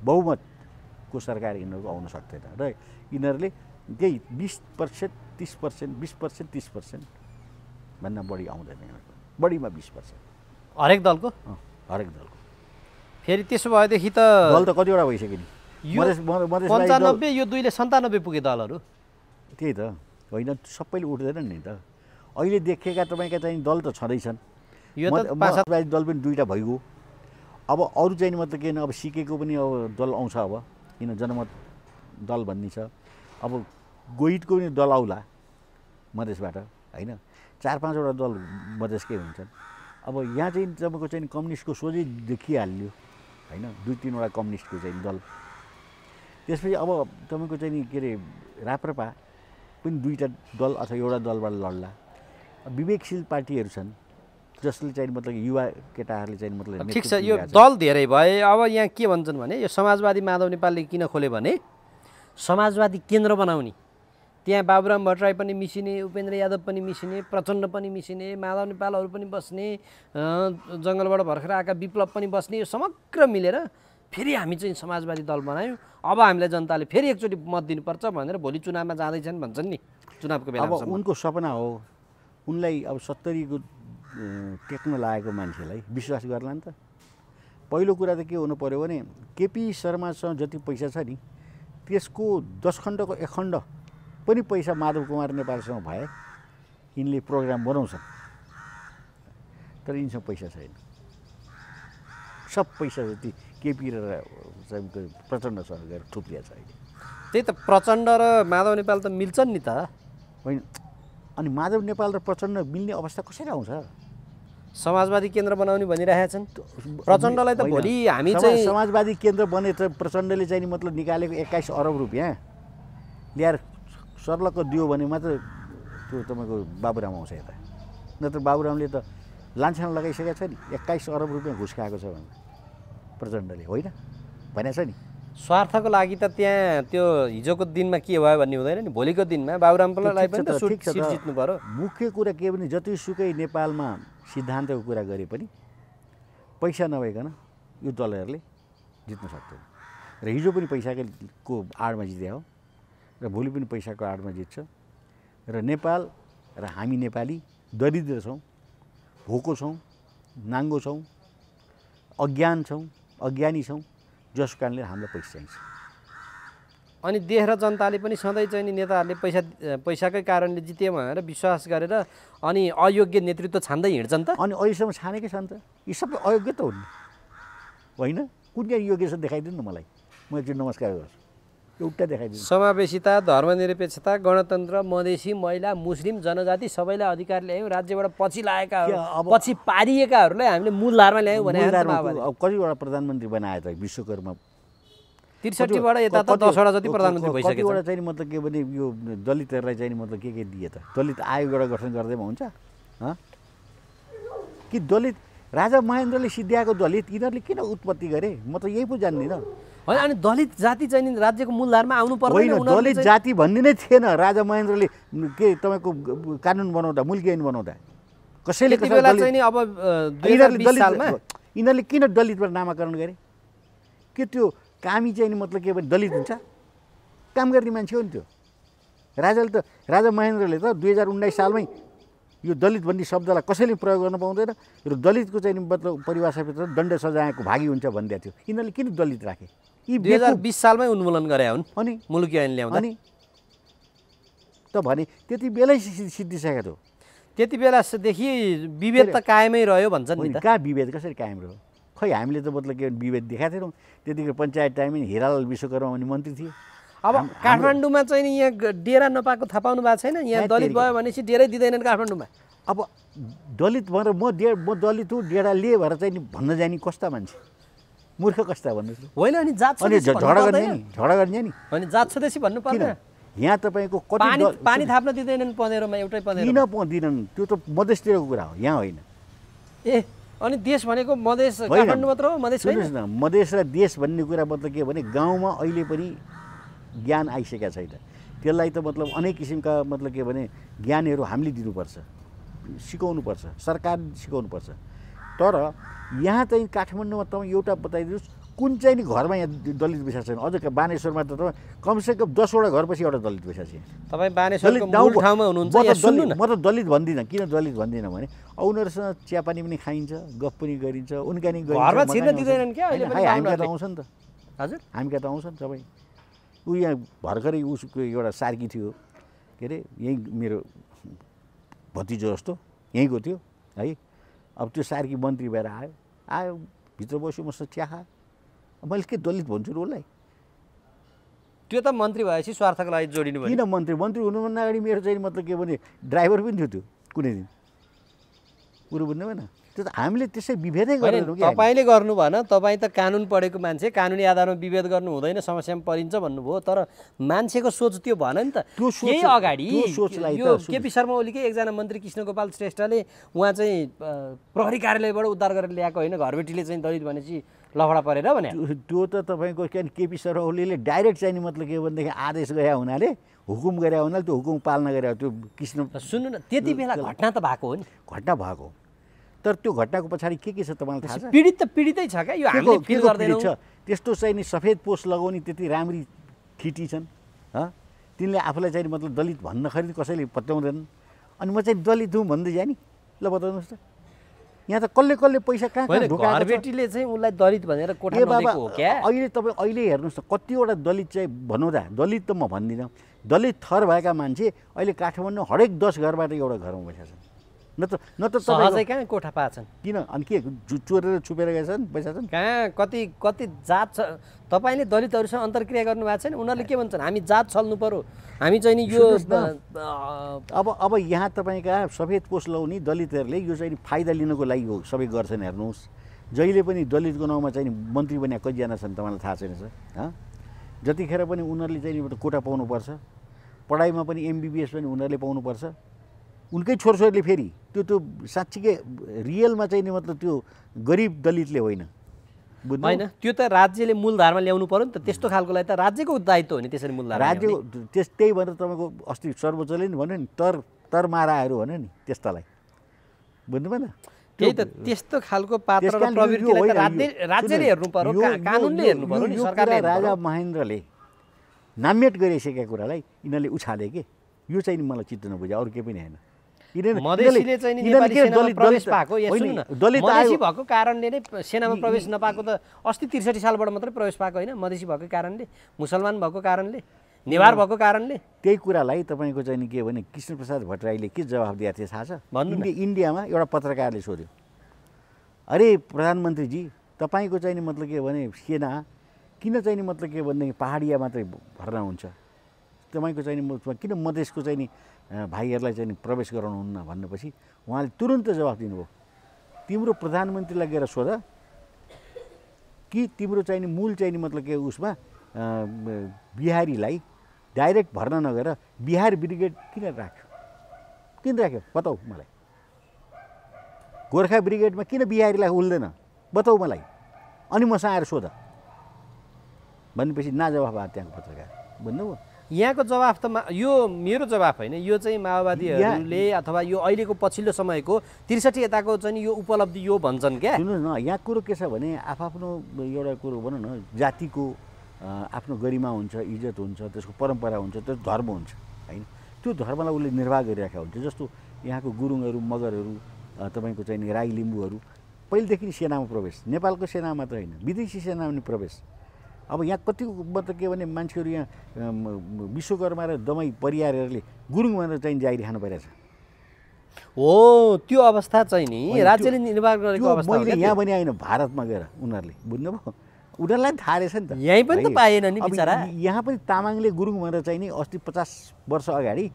A: बहुमतको सरकार यिनीहरूको आउन सक्दैन र यिनीहरूले त्यही 20%, 30%, 20%, 30% भन्दा बढी आउँदैन यिनीहरूको, बढीमा 20%।
B: हरेक दलको?
A: हरेक दलको।
B: फेरि त्यसो भएदेखि त
A: दल त कतिवटा भइसक्यो नि?
B: 95, यो 2ले 97 पुगे दलहरू।
A: त्यही त होइन, सबैले उठ्दैन नि त। अहिले देखेका तपाईँका चाहिँ दल त छँदैछन्।
B: यो त 5-7
A: दल पनि 2टा भइगयो। अब अरू चाहिँ मतलब के अब सिकेको पनि अब दल आउँछ। अब किन जनमत दल भन्ने छ। अब गोहितको पनि दल आउला मधेसबाट होइन, 4-5वटा दल मधेसकै हुन्छन्। अब यहाँ चाहिँ तपाईँको चाहिँ कम्युनिस्टको सोझै देखिहाल्यो होइन, 2-3वटा कम्युनिस्टको चाहिँ दल। त्यसपछि अब तपाईँको चाहिँ नि के अरे राप्रपा पनि 2टा दल अथवा एउटा दलबाट लड्ला। विवेकशील पार्टीहरू छन् जसले चाहिँ मतलब युवा केटाहरूले चाहिँ मतलब
B: ठिक छ, यो दल धेरै भए। अब यहाँ के भन्छन् भने यो समाजवादी माधव नेपालले किन खोले भने समाजवादी केन्द्र बनाउने, त्यहाँ बाबुराम भट्टराई पनि मिसिने, उपेन्द्र यादव पनि मिसिने, प्रचण्ड पनि मिसिने, माधव नेपालहरू पनि बस्ने, जङ्गलबाट भर्खर आएका विप्लव पनि बस्ने, यो समग्र मिलेर फेरि हामी चाहिँ समाजवादी दल बनायौँ। अब हामीलाई जनताले फेरि एकचोटि मत दिनुपर्छ भनेर भोलि चुनावमा जाँदैछन् भन्छन् नि। चुनावको बेला
A: अब उनको सपना हो। उनलाई अब 70को टेक्न लागेको मान्छेलाई विश्वास गर्ला नि त। पहिलो कुरा त के हुनु पर्यो भने केपी शर्मासँग जति पैसा छ नि त्यसको 10 खण्डको 1 खण्ड पनि पैसा माधव कुमार नेपालसँग भए यिनले प्रोग्राम बनाउँछन्। तर यिनसँग पैसा छैन। सब पैसा जति केपी र प्रचण्डसँग गएर थुप्रिया छ अहिले।
B: त्यही त प्रचण्ड र माधव नेपाल त मिल्छन् नि त
A: होइन। अनि माधव नेपाल र प्रचण्ड मिल्ने अवस्था कसरी आउँछ?
B: समाजवादी केन्द्र बनाउने भनिरहेका छन्। प्रचण्डलाई त भोलि हामी चाहिँ
A: समाजवादी केन्द्र बने त प्रचण्डले चाहिँ मतलब निकालेको 21 अरब रुपियाँ ल्याएर सर्लक्क दियो भने मात्र त्यो तपाईँको बाबुराम आउँछ यता। नत्र बाबुरामले त लान्छन लगाइसकेको छ नि, 21 अरब रुपियाँ घुस खाएको छ भने प्रचण्डले होइन भनेको छ नि।
B: स्वार्थको लागि त त्यहाँ त्यो हिजोको दिनमा के भयो भन्ने हुँदैन नि, भोलिको दिनमा बाबुरामलाई पनि त सिट जित्नु पर्यो।
A: मुख्य कुरा के भने जतिसुकै नेपालमा सिद्धान्तको कुरा गरे पनि पैसा नभइकन यो दलहरूले जित्न सक्दैन। र हिजो पनि पैसाको आडमा जिते हो र भोलि पनि पैसाको आडमा जित्छ। र नेपाल र हामी नेपाली दरिद्र छौँ, भोको छौँ, नाङ्गो छौँ, अज्ञानी छौँ, जसको कारणले हामीलाई पैसा चाहिन्छ।
B: अनि देश र जनताले पनि सधैँ चाहिँ नि नेताहरूले पैसाकै कारणले जिते भनेर विश्वास गरेर अनि अयोग्य नेतृत्व छान्दै हिँड्छन् त। अनि
A: अहिलेसम्म छानेकै छन् त। यी सबै अयोग्य त हुन् होइन? कुन चाहिँ योग्य छ देखाइदिनु न मलाई, म एकचोटि नमस्कार गर्छु। एउटा देखाइदिनु।
B: समावेशिता, धर्मनिरपेक्षता, गणतन्त्र, मधेसी, महिला, मुस्लिम, जनजाति सबैलाई अधिकार ल्यायौँ। राज्यबाट पछि लागेकाहरू, पछि पारिएकाहरूलाई हामीले मूलधारमा ल्यायौँ भने
A: अब कतिवटा प्रधानमन्त्री बनाए त विश्वकर्मा
B: 63 बाट यता त 10 वटा जति प्रधानमन्त्री भइसकेछ।
A: कतिवटा चाहिँ मतलब के भने यो दलितहरूलाई चाहिँ मतलब के दिए त? दलित आयोग एउटा गठन गर्दैमा हुन्छ कि दलित राजा महेन्द्रले सिद्ध्याएको दलित यिनीहरूले किन उत्पत्ति गरे? म त यही पो जान्दिनँ।
B: होइन, अनि दलित जाति चाहिँ नि राज्यको मूलधारमा आउनु पर्दैन।
A: होइन, दलित जाति भन्ने नै थिएन राजा महेन्द्रले के तपाईँको कानुन बनाउँदा, मुल्की ऐन बनाउँदा। कसैले
B: त्यति बेला चाहिँ नि अब 2020 सालमा
A: यिनीहरूले किन दलितबाट नामाकरण गरे? के त्यो कामी चाहिँ नि मतलब के भने दलित हुन्छ? काम गर्ने मान्छे हो नि त्यो। राजा महेन्द्रले त 2019 सालमै यो दलित भन्ने शब्दलाई कसैले प्रयोग गर्न पाउँदैन र दलितको चाहिँ मतलब परिभाषाभित्र दण्ड सजायको भागी हुन्छ भनिदिएको थियो। यिनीहरूले किन दलित राखे? यी
B: 2020 सालमै उन्मूलन गरे हुन्
A: अनि
B: मुलुकी ऐन ल्याउँदा।
A: अनि त भने त्यति बेलै सिद्धिसकेको थियो।
B: त्यति बेलादेखि विभेद त कायमै रह्यो भन्छन् नि त।
A: कहाँ विभेद कसरी कायम रह्यो? खै हामीले त मतलब के विभेद देखाएको थिएनौँ। त्यतिखेर पञ्चायत टाइममा हिरालाल विश्वकर्मा भन्ने मन्त्री थिए।
B: अब काठमाडौँमा चाहिँ नि यहाँ डेरा नपाएको थाहा पाउनु भएको छैन? यहाँ दलित भयो भनेपछि डेरै दिँदैनन् काठमाडौँमा।
A: अब दलित भनेर म दलित हुँ डेरा लिए भएर चाहिँ नि भन्न जाने कस्ता मान्छे? मूर्ख कस्ता भन्नुहोस्?
B: होइन, अनि जात
A: अनि झगडा गर्ने नि
B: अनि जात स्वदेशी भन्नु पर्दैन।
A: यहाँ तपाईँको कति
B: पानी थाप्न दिँदैनन् पँधेरोमा, एउटै पँधेरो
A: किन दिँदैनन्? त्यो त मधेसतिरको कुरा हो, यहाँ होइन।
B: ए अनि देश भनेको मधेस काठमाडौँ मात्र हो? मधेस होइन?
A: सुन्नुहोस् न, मधेस र देश भन्ने कुरा मतलब के भने गाउँमा अहिले पनि ज्ञान आइसकेको छैन। त्यसलाई त मतलब अनेक किसिमका मतलब के भने ज्ञानहरू हामीले दिनुपर्छ, सिकाउनुपर्छ, सरकार सिकाउनुपर्छ। तर यहाँ चाहिँ काठमाडौँमा तपाईँ एउटा बताइदिनुहोस् कुन चाहिँ नि घरमा यहाँ दलित बसेको छैन? अझ बानेश्वरमा त तपाईँ कमसेकम 10 वटा घरपछि एउटा दलित बसेको छ।
B: तपाईँ बानेश्वरको मूल ठाउँमा हुनुहुन्छ, यहाँ सुन्नु न।
A: म त दलित भन्दिनँ। किन दलित भन्दिनँ भने उनीहरूसँग चियापानी पनि खाइन्छ, गफ पनि गरिन्छ, उनका नि
B: घरमा छिर्न दिँदैनन् क्या अहिले पनि?
A: हामी त आउँछ नि त।
B: हजुर,
A: हामी त आउँछ नि तपाईँ। ऊ यहाँ भर्खरै उसको एउटा सार्की थियो, के अरे यहीँ मेरो भतिजो जस्तो यहीँको थियो है। अब त्यो सार्की मन्त्री भएर आयो भित्र बस्यो, मसँग चिया खा। मैले के दलित भन्छु र उसलाई?
B: त्यो त मन्त्री भएपछि स्वार्थको लागि जोडिनु भयो।
A: किन मन्त्री हुनुभन्दा अगाडि मेरो चाहिँ मतलब के भने ड्राइभर पनि थियो त्यो कुनै दिन। कुरो बुझ्नु भएन? त्यो त हामीले त्यसै विभेदै गर्दैनौँ कि।
B: तपाईँले गर्नु भएन, तपाईँ त कानुन पढेको मान्छे, कानुनी आधारमा विभेद गर्नु हुँदैन, समस्यामा परिन्छ भन्नुभयो। तर मान्छेको सोच त्यो भएन नि त। केही अगाडि यो केपी शर्मा ओलीकै एकजना मन्त्री कृष्णगोपाल श्रेष्ठले उहाँ चाहिँ प्रहरी कार्यालयबाट उद्धार गरेर ल्याएको होइन, घरबेटीले चाहिँ दलित भनेपछि लफडा परेर भने।
A: त्यो त तपाईँको के केपी शर्मा ओलीले डाइरेक्ट चाहिँ मतलब के भनेदेखि आदेश गरे हुनाले, हुकुम गरे हुनाले त्यो हुकुम पालना गरे त्यो कृष्ण।
B: सुन्नु न, त्यति बेला घटना त भएको हो नि?
A: घटना भएको, तर त्यो घटनाको पछाडि के छ तपाईँलाई थाहा छ?
B: पीडित त पीडितै छ क्या, यो हामीले फिल गर्दैनौँ।
A: त्यस्तो चाहिँ नि सफेद पोस्ट लगाउने त्यति राम्री ठिटी छन्। तिनले आफूलाई चाहिँ मतलब दलित भन्न खरिद कसैले पत्याउँदैनन्। अनि म चाहिँ दलित हुँ भन्दै जाने? ल बताउनुहोस् त, यहाँ त कसले पैसा कहाँ
B: घरबेटीले चाहिँ उसलाई दलित भनेर कोठा नदिएको हो क्या?
A: अहिले तपाईँ अहिले हेर्नुहोस् त कतिवटा दलित चाहिँ भनौँदा, दलित त म भन्दिनँ, दलित थर भएका मान्छे अहिले काठमाडौँ हरेक 10 घरबाट एउटा घरमा बसेका छन्। न त
B: सहजै कहाँ कोठा पाएछन्?
A: किन? अनि के चोरेर छुपेर गएछन्, पैसा छन्
B: कहाँ? कति जात छ? तपाईँले दलितहरूसँग अन्तर्क्रिया गर्नु भएको छैन? उनीहरूले के भन्छन्? हामी जात छल्नु पर्यो, हामी चाहिँ नि यो।
A: अब यहाँ तपाईँका सफेद पोस्ट लगाउने दलितहरूले यो चाहिँ फाइदा लिनको लागि हो सबै गर्छन्। हेर्नुहोस्, जहिले पनि दलितको नाउँमा चाहिँ मन्त्री बने कतिजना छन् तपाईँलाई थाहा छैन सर? जतिखेर पनि उनीहरूले चाहिँ कोटा पाउनुपर्छ, पढाइमा पनि MBBS पनि उनीहरूले पाउनुपर्छ। उनकै छोरछोरीले फेरि त्यो साँच्चीकै रियलमा चाहिँ नि मतलब त्यो गरिब दलितले होइन, बुझ्नु
B: होइन? त्यो त राज्यले मूलधारमा ल्याउनु पर्यो नि त। त्यस्तो खालको लागि त राज्यको दायित्व हो नि त्यसरी मूलधार।
A: राज्यको त्यही भनेर तपाईँको अस्ति सर्वोच्चले नि भन्यो नि तर माराहरू भन्यो नि त्यस्तालाई, बुझ्नु भएन?
B: त्यही त त्यस्तो खालको पात्र र प्रवृत्तिलाई राज्यले हेर्नु पर्यो, कानुनले हेर्नु पर्यो नि, सरकारले।
A: राजा महेन्द्रले नाम्यट गरिसकेका कुरालाई यिनीहरूले उछाले के? यो चाहिँ मलाई चित्त नबुझ्यो, अरू केही पनि होइन।
B: मधेसीले चाहिँ नेपाली सेनामा प्रवेश पाएको, मधेसी भएको कारणले नै सेनामा प्रवेश नपाएको त अस्ति 63 सालबाट मात्रै प्रवेश पाएको होइन? मधेसी भएको कारणले, मुसलमान भएको कारणले, नेवार भएको कारणले।
A: त्यही कुरालाई तपाईँको चाहिँ के भने कृष्णप्रसाद भट्टराईले के जवाफ दिएको थियो थाहा छ? इन्डियामा एउटा पत्रकारले सोध्यो, अरे प्रधानमन्त्रीजी तपाईँको चाहिँ मतलब के भने सेना किन चाहिँ मतलब के भनेदेखि पहाडिया मात्रै भर्ना हुन्छ, तपाईँको चाहिँ किन मधेसको चाहिँ नि भाइहरूलाई चाहिँ प्रवेश गराउनुहुन्न भन्नेपछि उहाँले तुरुन्त जवाफ दिनुभयो, तिम्रो प्रधानमन्त्रीलाई गएर सोध कि तिम्रो चाहिँ मूल चाहिँ मतलब के उसमा बिहारीलाई डाइरेक्ट भर्ना नगरेर बिहार ब्रिगेड किन राख्यो बताऊ मलाई। गोर्खा ब्रिगेडमा किन बिहारीलाई उल्दैन बताऊ मलाई, अनि मसँग आएर सोध भनेपछि नाजवाफ भयो त्यहाँको पत्रकार। भन्नुभयो
B: यहाँको जवाफ त यो मेरो जवाफ होइन, यो चाहिँ माओवादीहरूले अथवा यो अहिलेको पछिल्लो समयको 63 यताको चाहिँ यो उपलब्धि यो भन्छन् क्या।
A: सुन्नुहोस् न, यहाँ कुरो के छ भने आफ्नो एउटा कुरो भनौँ न, जातिको आफ्नो गरिमा हुन्छ, इज्जत हुन्छ, त्यसको परम्परा हुन्छ, त्यो धर्म हुन्छ होइन। त्यो धर्मलाई उसले निर्वाह गरिरहेका हुन्छ। जस्तो यहाँको गुरुङहरू, मगरहरू, तपाईँको चाहिँ राई लिम्बूहरू पहिलेदेखि सेनामा प्रवेश, नेपालको सेनामा मात्र होइन विदेशी सेनामा पनि प्रवेश। अब यहाँ कति मतलब के भने मान्छेहरू यहाँ विश्वकर्मा र दमाई परियारहरूले गुरुङ भनेर चाहिँ जागिरी खानु परिरहेछ।
B: हो त्यो अवस्था चाहिँ नि राज्यले निर्वाह गरेको अवस्था
A: मैले यहाँ पनि आएन, भारतमा गएर उनीहरूले बुझ्नुभयो, उनीहरूलाई थाहा रहेछ नि त।
B: यहीँ पनि त पाएन नि बिचरा।
A: यहाँ पनि तामाङले गुरुङ भनेर चाहिँ नि अस्ति 50 वर्ष अगाडि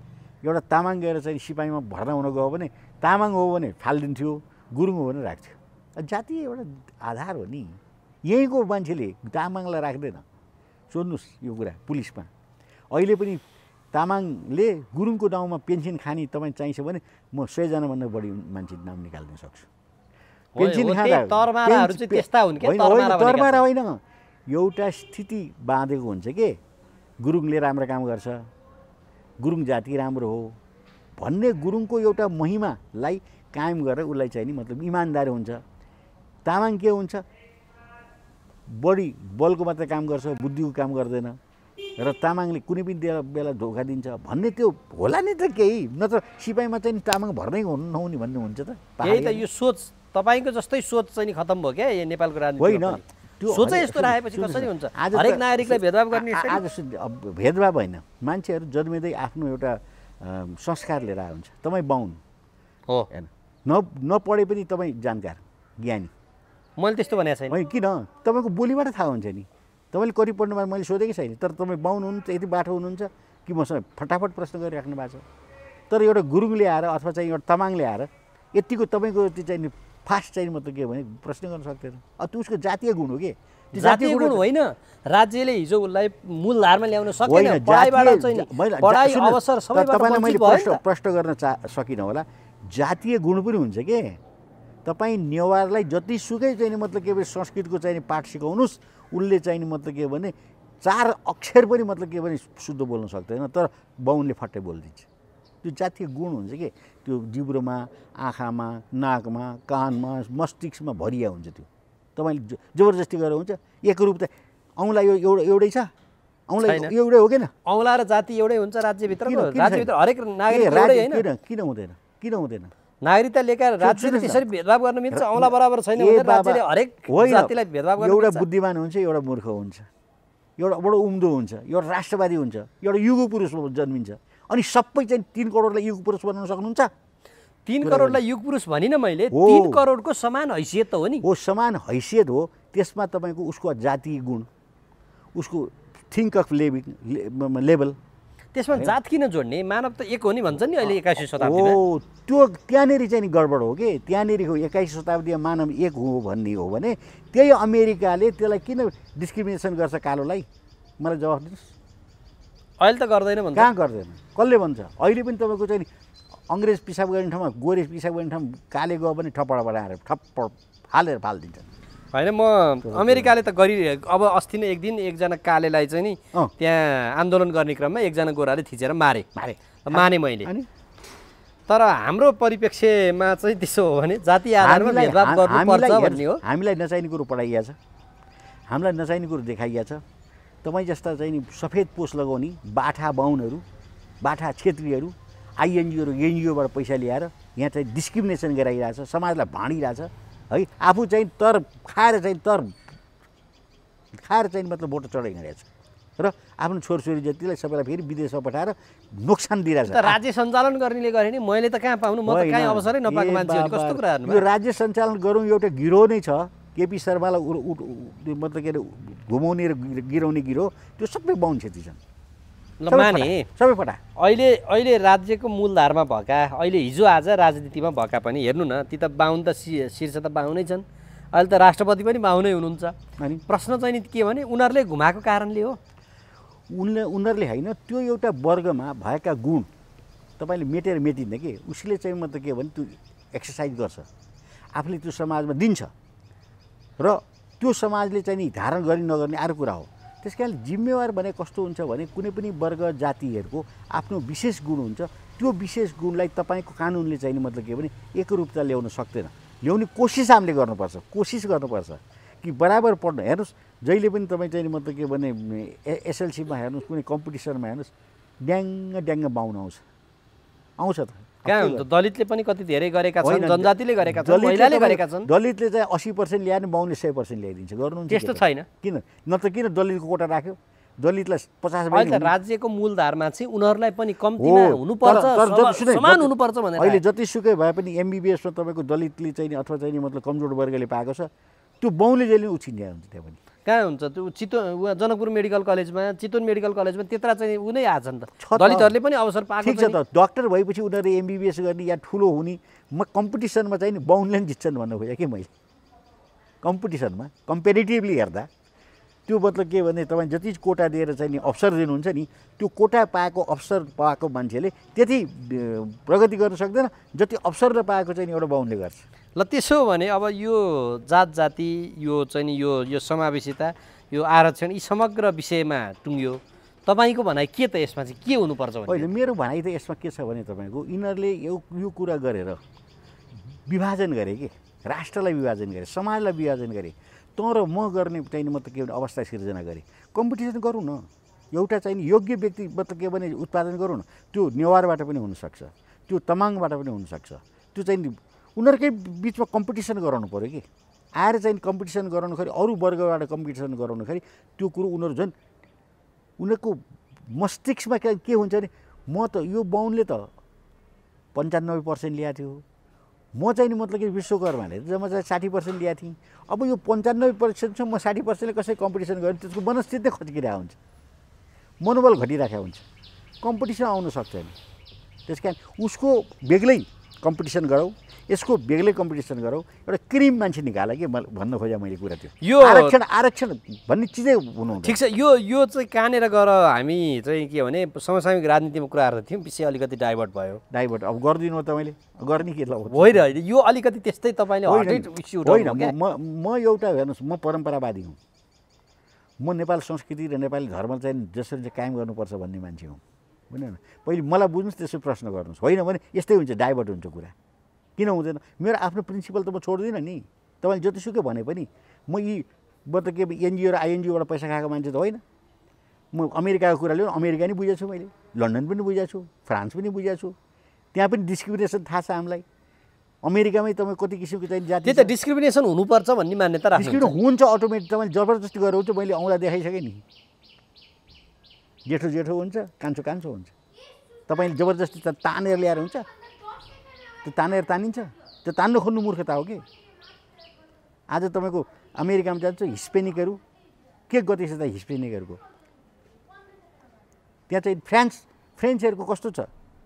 A: एउटा तामाङ गएर चाहिँ सिपाहीमा भर्ना हुन गयो भने तामाङ हो भने फालिदिन्थ्यो, गुरुङ हो भने राख्थ्यो। जातीय एउटा आधार हो नि। यहीँको मान्छेले तामाङलाई राख्दैन। सोध्नुहोस् यो कुरा पुलिसमा अहिले पनि तामाङले गुरुङको नाउँमा पेन्सन खाने तपाईँ चाहिन्छ भने म 100 जनाभन्दा बढी मान्छे नाम निकाल्न सक्छु। पेन्सन खाँदा
B: तरमाराहरू चाहिँ त्यस्ता हुन् के?
A: तरमारा होइन, एउटा स्थिति बाँधेको हुन्छ के गुरुङले राम्रो काम गर्छ, गुरुङ जाति राम्रो हो भन्ने गुरुङको एउटा महिमालाई कायम गरेर उसलाई चाहिँ नि मतलब इमान्दारी हुन्छ। तामाङ के हुन्छ, बढी बलको मात्रै काम गर्छ, बुद्धिको काम गर्दैन र तामाङले कुनै पनि बेला धोका दिन्छ भन्ने त्यो होला नि त केही, नत्र सिपाहीमा चाहिँ तामाङ भर्नै नहुने भन्ने हुन्छ त।
B: यही त यो सोच तपाईँको जस्तै सोच चाहिँ खत्तम भयो क्या यो नेपालको राजनीति
A: होइन।
B: त्यो सोचै यस्तो राखेपछि कसरी हुन्छ? हरेक नागरिकलाई भेदभाव गर्ने
A: आज भेदभाव होइन, मान्छेहरू जन्मिँदै आफ्नो एउटा संस्कार लिएर आएको हुन्छ। तपाईँ बाहुन
B: हो
A: होइन, नपढे पनि तपाईँ जानकार ज्ञानी,
B: मैले त्यस्तो भनेको छैन।
A: होइन किन, तपाईँको बोलीबाट थाहा हुन्छ नि। तपाईँले करिब पढ्नुमा मैले सोधेकै छैन, तर तपाईँ बाहुन हुनुहुन्छ, यति बाठो हुनुहुन्छ कि मसँग फटाफट प्रश्न गरिराख्नु भएको छ। तर एउटा गुरुङले आएर अथवा चाहिँ एउटा तामाङले आएर यतिको तपाईँको त्यो चाहिँ फास्ट चाहिँ मतलब के भने प्रश्न गर्न सक्दैन। त्यो उसको जातीय गुण हो कि
B: जातीय गुण होइन। राज्यले हिजो उसलाई मूलधारमा ल्याउन सकेन, पढाइबाट चाहिँ पढाइ अवसर सबैबाट
A: तपाईँलाई मैले
B: वञ्चित भयो।
A: प्रश्न गर्न सकिनँ होला। जातीय गुण पनि हुन्छ के, तपाईँ नेवारलाई जतिसुकै चाहिँ मतलब के भने संस्कृतको चाहिँ पाठ सिकाउनुहोस्, उसले चाहिँ मतलब के भने 4 अक्षर पनि मतलब के भने शुद्ध बोल्न सक्दैन, तर बाहुनले फट्टै बोलिदिन्छ। त्यो जातीय गुण हुन्छ कि त्यो जिब्रोमा, आँखामा, नाकमा, कानमा, मस्तिष्कमा भरिया हुन्छ। त्यो तपाईँले जबरजस्ती गरेर हुन्छ। एकरूप त औँला यो एउटै छ, औँला एउटै हो किन?
B: औँला र जाति एउटै हुन्छ राज्यभित्र? राज्यभित्र हरेक नागरिक एउटै होइन?
A: किन हुँदैन? किन हुँदैन?
B: नागरिकता लिएका राज्यले त्यसरी भेदभाव गर्न मिल्छ? औँला बराबर छैन भने राज्यले हरेक जातिलाई भेदभाव गर्न
A: एउटा बुद्धिमान हुन्छ, एउटा मूर्ख हुन्छ, एउटा बडो उम्दो हुन्छ, एउटा राष्ट्रवादी हुन्छ, एउटा युग पुरुष जन्मिन्छ। अनि सबै चाहिँ 3 करोडलाई युग पुरुष बनाउन सक्नुहुन्छ?
B: 3 करोडलाई युग पुरुष भनिनँ मैले, 3 करोडको समान हैसियत त हो नि।
A: हो, समान हैसियत हो। त्यसमा तपाईँको उसको जातीय गुण, उसको थिङ्क अफ लेभल,
B: त्यसमा जात किन जोड्ने? मानव त एक हो नि भन्छ नि अहिले 21औं शताब्दीमा।
A: हो, त्यो त्यहाँनिर चाहिँ नि गडबड हो कि। त्यहाँनिर 21औं शताब्दीमा मानव एक हो भन्ने हो भने त्यही अमेरिकाले त्यसलाई किन डिस्क्रिमिनेसन गर्छ कालोलाई? मलाई जवाफ दिनुहोस्।
B: अहिले त गर्दैन भन्छ।
A: कहाँ गर्दैन? कसले भन्छ? अहिले पनि तपाईँको चाहिँ अङ्ग्रेज पिसाब गर्ने ठाउँमा, गोरे पिसाब गर्ने ठाउँमा काले गयो भने ठप्पड बनाएर ठप्पड हालेर फालिदिन्छ।
B: होइन, म अमेरिकाले त अब अस्ति नै एक दिन एकजना कालेलाई चाहिँ नि त्यहाँ आन्दोलन गर्ने क्रममा एकजना गोराले थिचेर माने मैले। तर हाम्रो परिप्रेक्ष्यमा चाहिँ त्यसो हो भने जातीय आधारमा भेदभाव गर्नुपर्छ भन्ने हो।
A: हामीलाई नचाहिने कुरो पढाइया छ, हामीलाई नचाहिने कुरो देखाइया छ। तपाईँ जस्ता चाहिँ नि सफेद पोस लगाउने बाठा बाहुनहरू, बाठा क्षेत्रीहरू, आइएनजिओहरू, एनजिओबाट पैसा ल्याएर यहाँ चाहिँ डिस्क्रिमिनेसन गराइरहेछ, समाजलाई भाँडिरहेछ है। आफू चाहिँ तर खाएर चाहिँ मतलब भोट चढाइ गरेछ र आफ्नो छोरछोरी जतिलाई सबैलाई फेरि विदेशमा पठाएर नोक्सान दिइरहेछ।
B: राज्य सञ्चालन गर्नेले गरे नि, मैले त कहाँ पाउनु, म त कहीँ अवसरै नपाएको मान्छे हो नि। कस्तो कुरा गर्नु?
A: यो राज्य सञ्चालन गरौँ एउटा गिरोह नै छ। केपी शर्मालाई मतलब के अरे घुमाउने र गिराउने गिरोह, त्यो सबै बाहुन क्षति छन्।
B: ल माने
A: सबै फटा।
B: अहिले राज्यको मूलधारमा भएका, अहिले हिजो आज राजनीतिमा भएका पनि हेर्नु न, ती त बाहुन त शीर्ष त बाहुनै छन्। अहिले त राष्ट्रपति पनि बाहुनै हुनुहुन्छ।
A: अनि
B: प्रश्न चाहिँ नि के भने उनीहरूले घुमाएको कारणले हो।
A: उनीहरूले होइन, त्यो एउटा वर्गमा भएका गुण तपाईँले मेटेर मेटिन्न कि उसले चाहिँ मतलब के भने त्यो एक्सर्साइज गर्छ, आफूले त्यो समाजमा दिन्छ र त्यो समाजले चाहिँ नि धारण गर्ने नगर्ने अर्को कुरा हो। त्यस कारणले जिम्मेवार भने कस्तो हुन्छ भने कुनै पनि वर्ग जातिहरूको आफ्नो विशेष गुण हुन्छ, त्यो विशेष गुणलाई तपाईँको कानुनले चाहिँ मतलब के भने एकरूपता ल्याउन सक्दैन। ल्याउने कोसिस हामीले गर्नुपर्छ, कोसिस गर्नुपर्छ कि बराबर पढ्नु। हेर्नुहोस् जहिले पनि तपाईँ चाहिँ मतलब के भने एसएलसीमा हेर्नुहोस्, कुनै कम्पिटिसनमा हेर्नुहोस्, ड्याङ्ग ड्याङ्ग बाहुन आउँछ त।
B: कहाँ हुन्छ? दलितले पनि कति धेरै गरेका छन्, जनजातिले गरेका छन्, महिलाले गरेका छन्।
A: दलितले चाहिँ 80% ल्यायो भने बाहुनले 100% ल्याइदिन्छ, गर्नुहुन्छ
B: त्यस्तो छैन।
A: किन नत्र किन दलितको कोटा राख्यो? दलितलाई 50
B: अहिले त राज्यको मूलधारमा चाहिँ उनीहरूलाई पनि कम्तीमा हुनुपर्छ, समान हुनुपर्छ भनेर।
A: अहिले जतिसुकै भए पनि एमबिबिएसमा तपाईँको दलितले चाहिँ अथवा चाहिँ मतलब कमजोर वर्गले पाएको छ, त्यो बाहुनले जहिले उछिन्या हुन्छ। त्यहाँ पनि
B: कहाँ हुन्छ? त्यो जनकपुर मेडिकल कलेजमा, चितवन मेडिकल कलेजमा त्यत्रा चाहिँ उनी आछन् त, दलितहरूले पनि अवसर पाएको।
A: ठिक छ त, डक्टर भएपछि उनीहरूले एमबिबिएस गर्ने या ठुलो हुने, म कम्पिटिसनमा चाहिँ नि बाहुनले पनि जित्छन् भन्नु खोजेँ कि मैले। कम्पिटिसनमा कम्पेरिटिभली हेर्दा त्यो मतलब के भने तपाईँ जति कोटा दिएर चाहिँ नि अवसर दिनुहुन्छ नि, त्यो कोटा पाएको अवसर पाएको मान्छेले त्यति प्रगति गर्न सक्दैन जति अवसर पाएको चाहिँ एउटा बाहुनले गर्छ।
B: ल त्यसो भने अब यो जात जाति, यो चाहिँ यो समावेशिता, यो आरक्षण, यी समग्र विषयमा टुङ्ग्यो, तपाईँको भनाइ के त यसमा चाहिँ के हुनुपर्छ भने?
A: होइन, मेरो भनाइ त यसमा के छ भने तपाईँको यिनीहरूले यो कुरा गरेर विभाजन गरे कि, राष्ट्रलाई विभाजन गरे, समाजलाई विभाजन गरे। तर म गर्ने चाहिँ मतलब के भने अवस्था सिर्जना गरेँ। कम्पिटिसन गरौँ न, एउटा चाहिँ योग्य व्यक्ति मतलब के भने उत्पादन गरौँ न। त्यो नेवारबाट पनि हुनसक्छ, त्यो तमाङबाट पनि हुनसक्छ, त्यो चाहिँ उनीहरूकै बिचमा कम्पिटिसन गराउनु पऱ्यो कि। आएर चाहिँ कम्पिटिसन गराउनुखेरि अरू वर्गबाट कम्पिटिसन गराउनुखेरि त्यो कुरो उनीहरू झन् उनीहरूको मस्तिष्कमा के हुन्छ भने म त यो बाहुनले त 95% ल्याएको थियो, म चाहिँ नि मतलब कि विश्वकर्माले जम्मा चाहिँ 60% ल्याएको थिएँ, अब यो 95% छ, म 60%ले कसरी कम्पिटिसन गरेँ? त्यसको मनस्थिति नै खच्किरहेको हुन्छ, मनोबल घटिरहेको हुन्छ, कम्पिटिसन आउन सक्दैन। त्यस कारण उसको बेग्लै कम्पिटिसन गरौँ, यसको बेग्लै कम्पिटिसन गरौँ, एउटा क्रिम मान्छे निकाल कि भन्न खोजेँ मैले कुरा। त्यो
B: यो
A: आरक्षण भन्ने चिजै हुनु
B: ठिक छ। यो चाहिँ कहाँनिर गएर हामी चाहिँ के भने समसामयिक राजनीतिमा कुराहरू थियौँ, विषय अलिकति डाइभर्ट भयो।
A: डाइभर्ट अब गरिदिनु तपाईँले गर्ने के ल
B: होइन, यो अलिकति त्यस्तै तपाईँले हटेड इस्यु
A: होइन। म एउटा हेर्नुहोस्, म परम्परावादी हुँ, म नेपाल संस्कृति र नेपाली धर्म चाहिँ जसरी चाहिँ कायम गर्नुपर्छ भन्ने मान्छे हुँ, होइन। पहिले मलाई बुझ्नुहोस्, त्यसो प्रश्न गर्नुहोस्, होइन भने यस्तै हुन्छ, डाइभर्ट हुन्छ कुरा। किन हुँदैन? मेरो आफ्नो प्रिन्सिपल त म छोड्दिनँ नि। तपाईँले जतिसुकै भने पनि म यी मतलब के एनजिओ र आइएनजिओबाट पैसा खाएको मान्छे त होइन। म अमेरिकाको कुरा लिउँ, अमेरिका नि बुझेको छु मैले, लन्डन पनि बुझेको छु, फ्रान्स पनि बुझेको छु। त्यहाँ पनि डिस्क्रिमिनेसन थाहा छ हामीलाई। अमेरिकामै तपाईँ कति किसिमको चाहिँ जाति,
B: त्यही त डिस्क्रिमिनेसन हुनुपर्छ भन्ने मान्यता राख्नु।
A: डिस्क्रिमिनेसन हुन्छ अटोमेटिक। तपाईँले जबरजस्ती गरेर हुन्छ, मैले औँला देखाइसकेँ नि। जेठो जेठो हुन्छ, कान्छो कान्छो हुन्छ। तपाईँले जबरजस्ती तानेर ल्याएर हुन्छ, त्यो तानेर तानिन्छ, त्यो तान्नु खोज्नु मूर्खता हो कि। आज तपाईँको अमेरिकामा जान्छ हिस्पेनिकहरू, के गति छ त हिस्पेनिकहरूको? त्यहाँ चाहिँ फ्रेन्चहरूको कस्तो छ,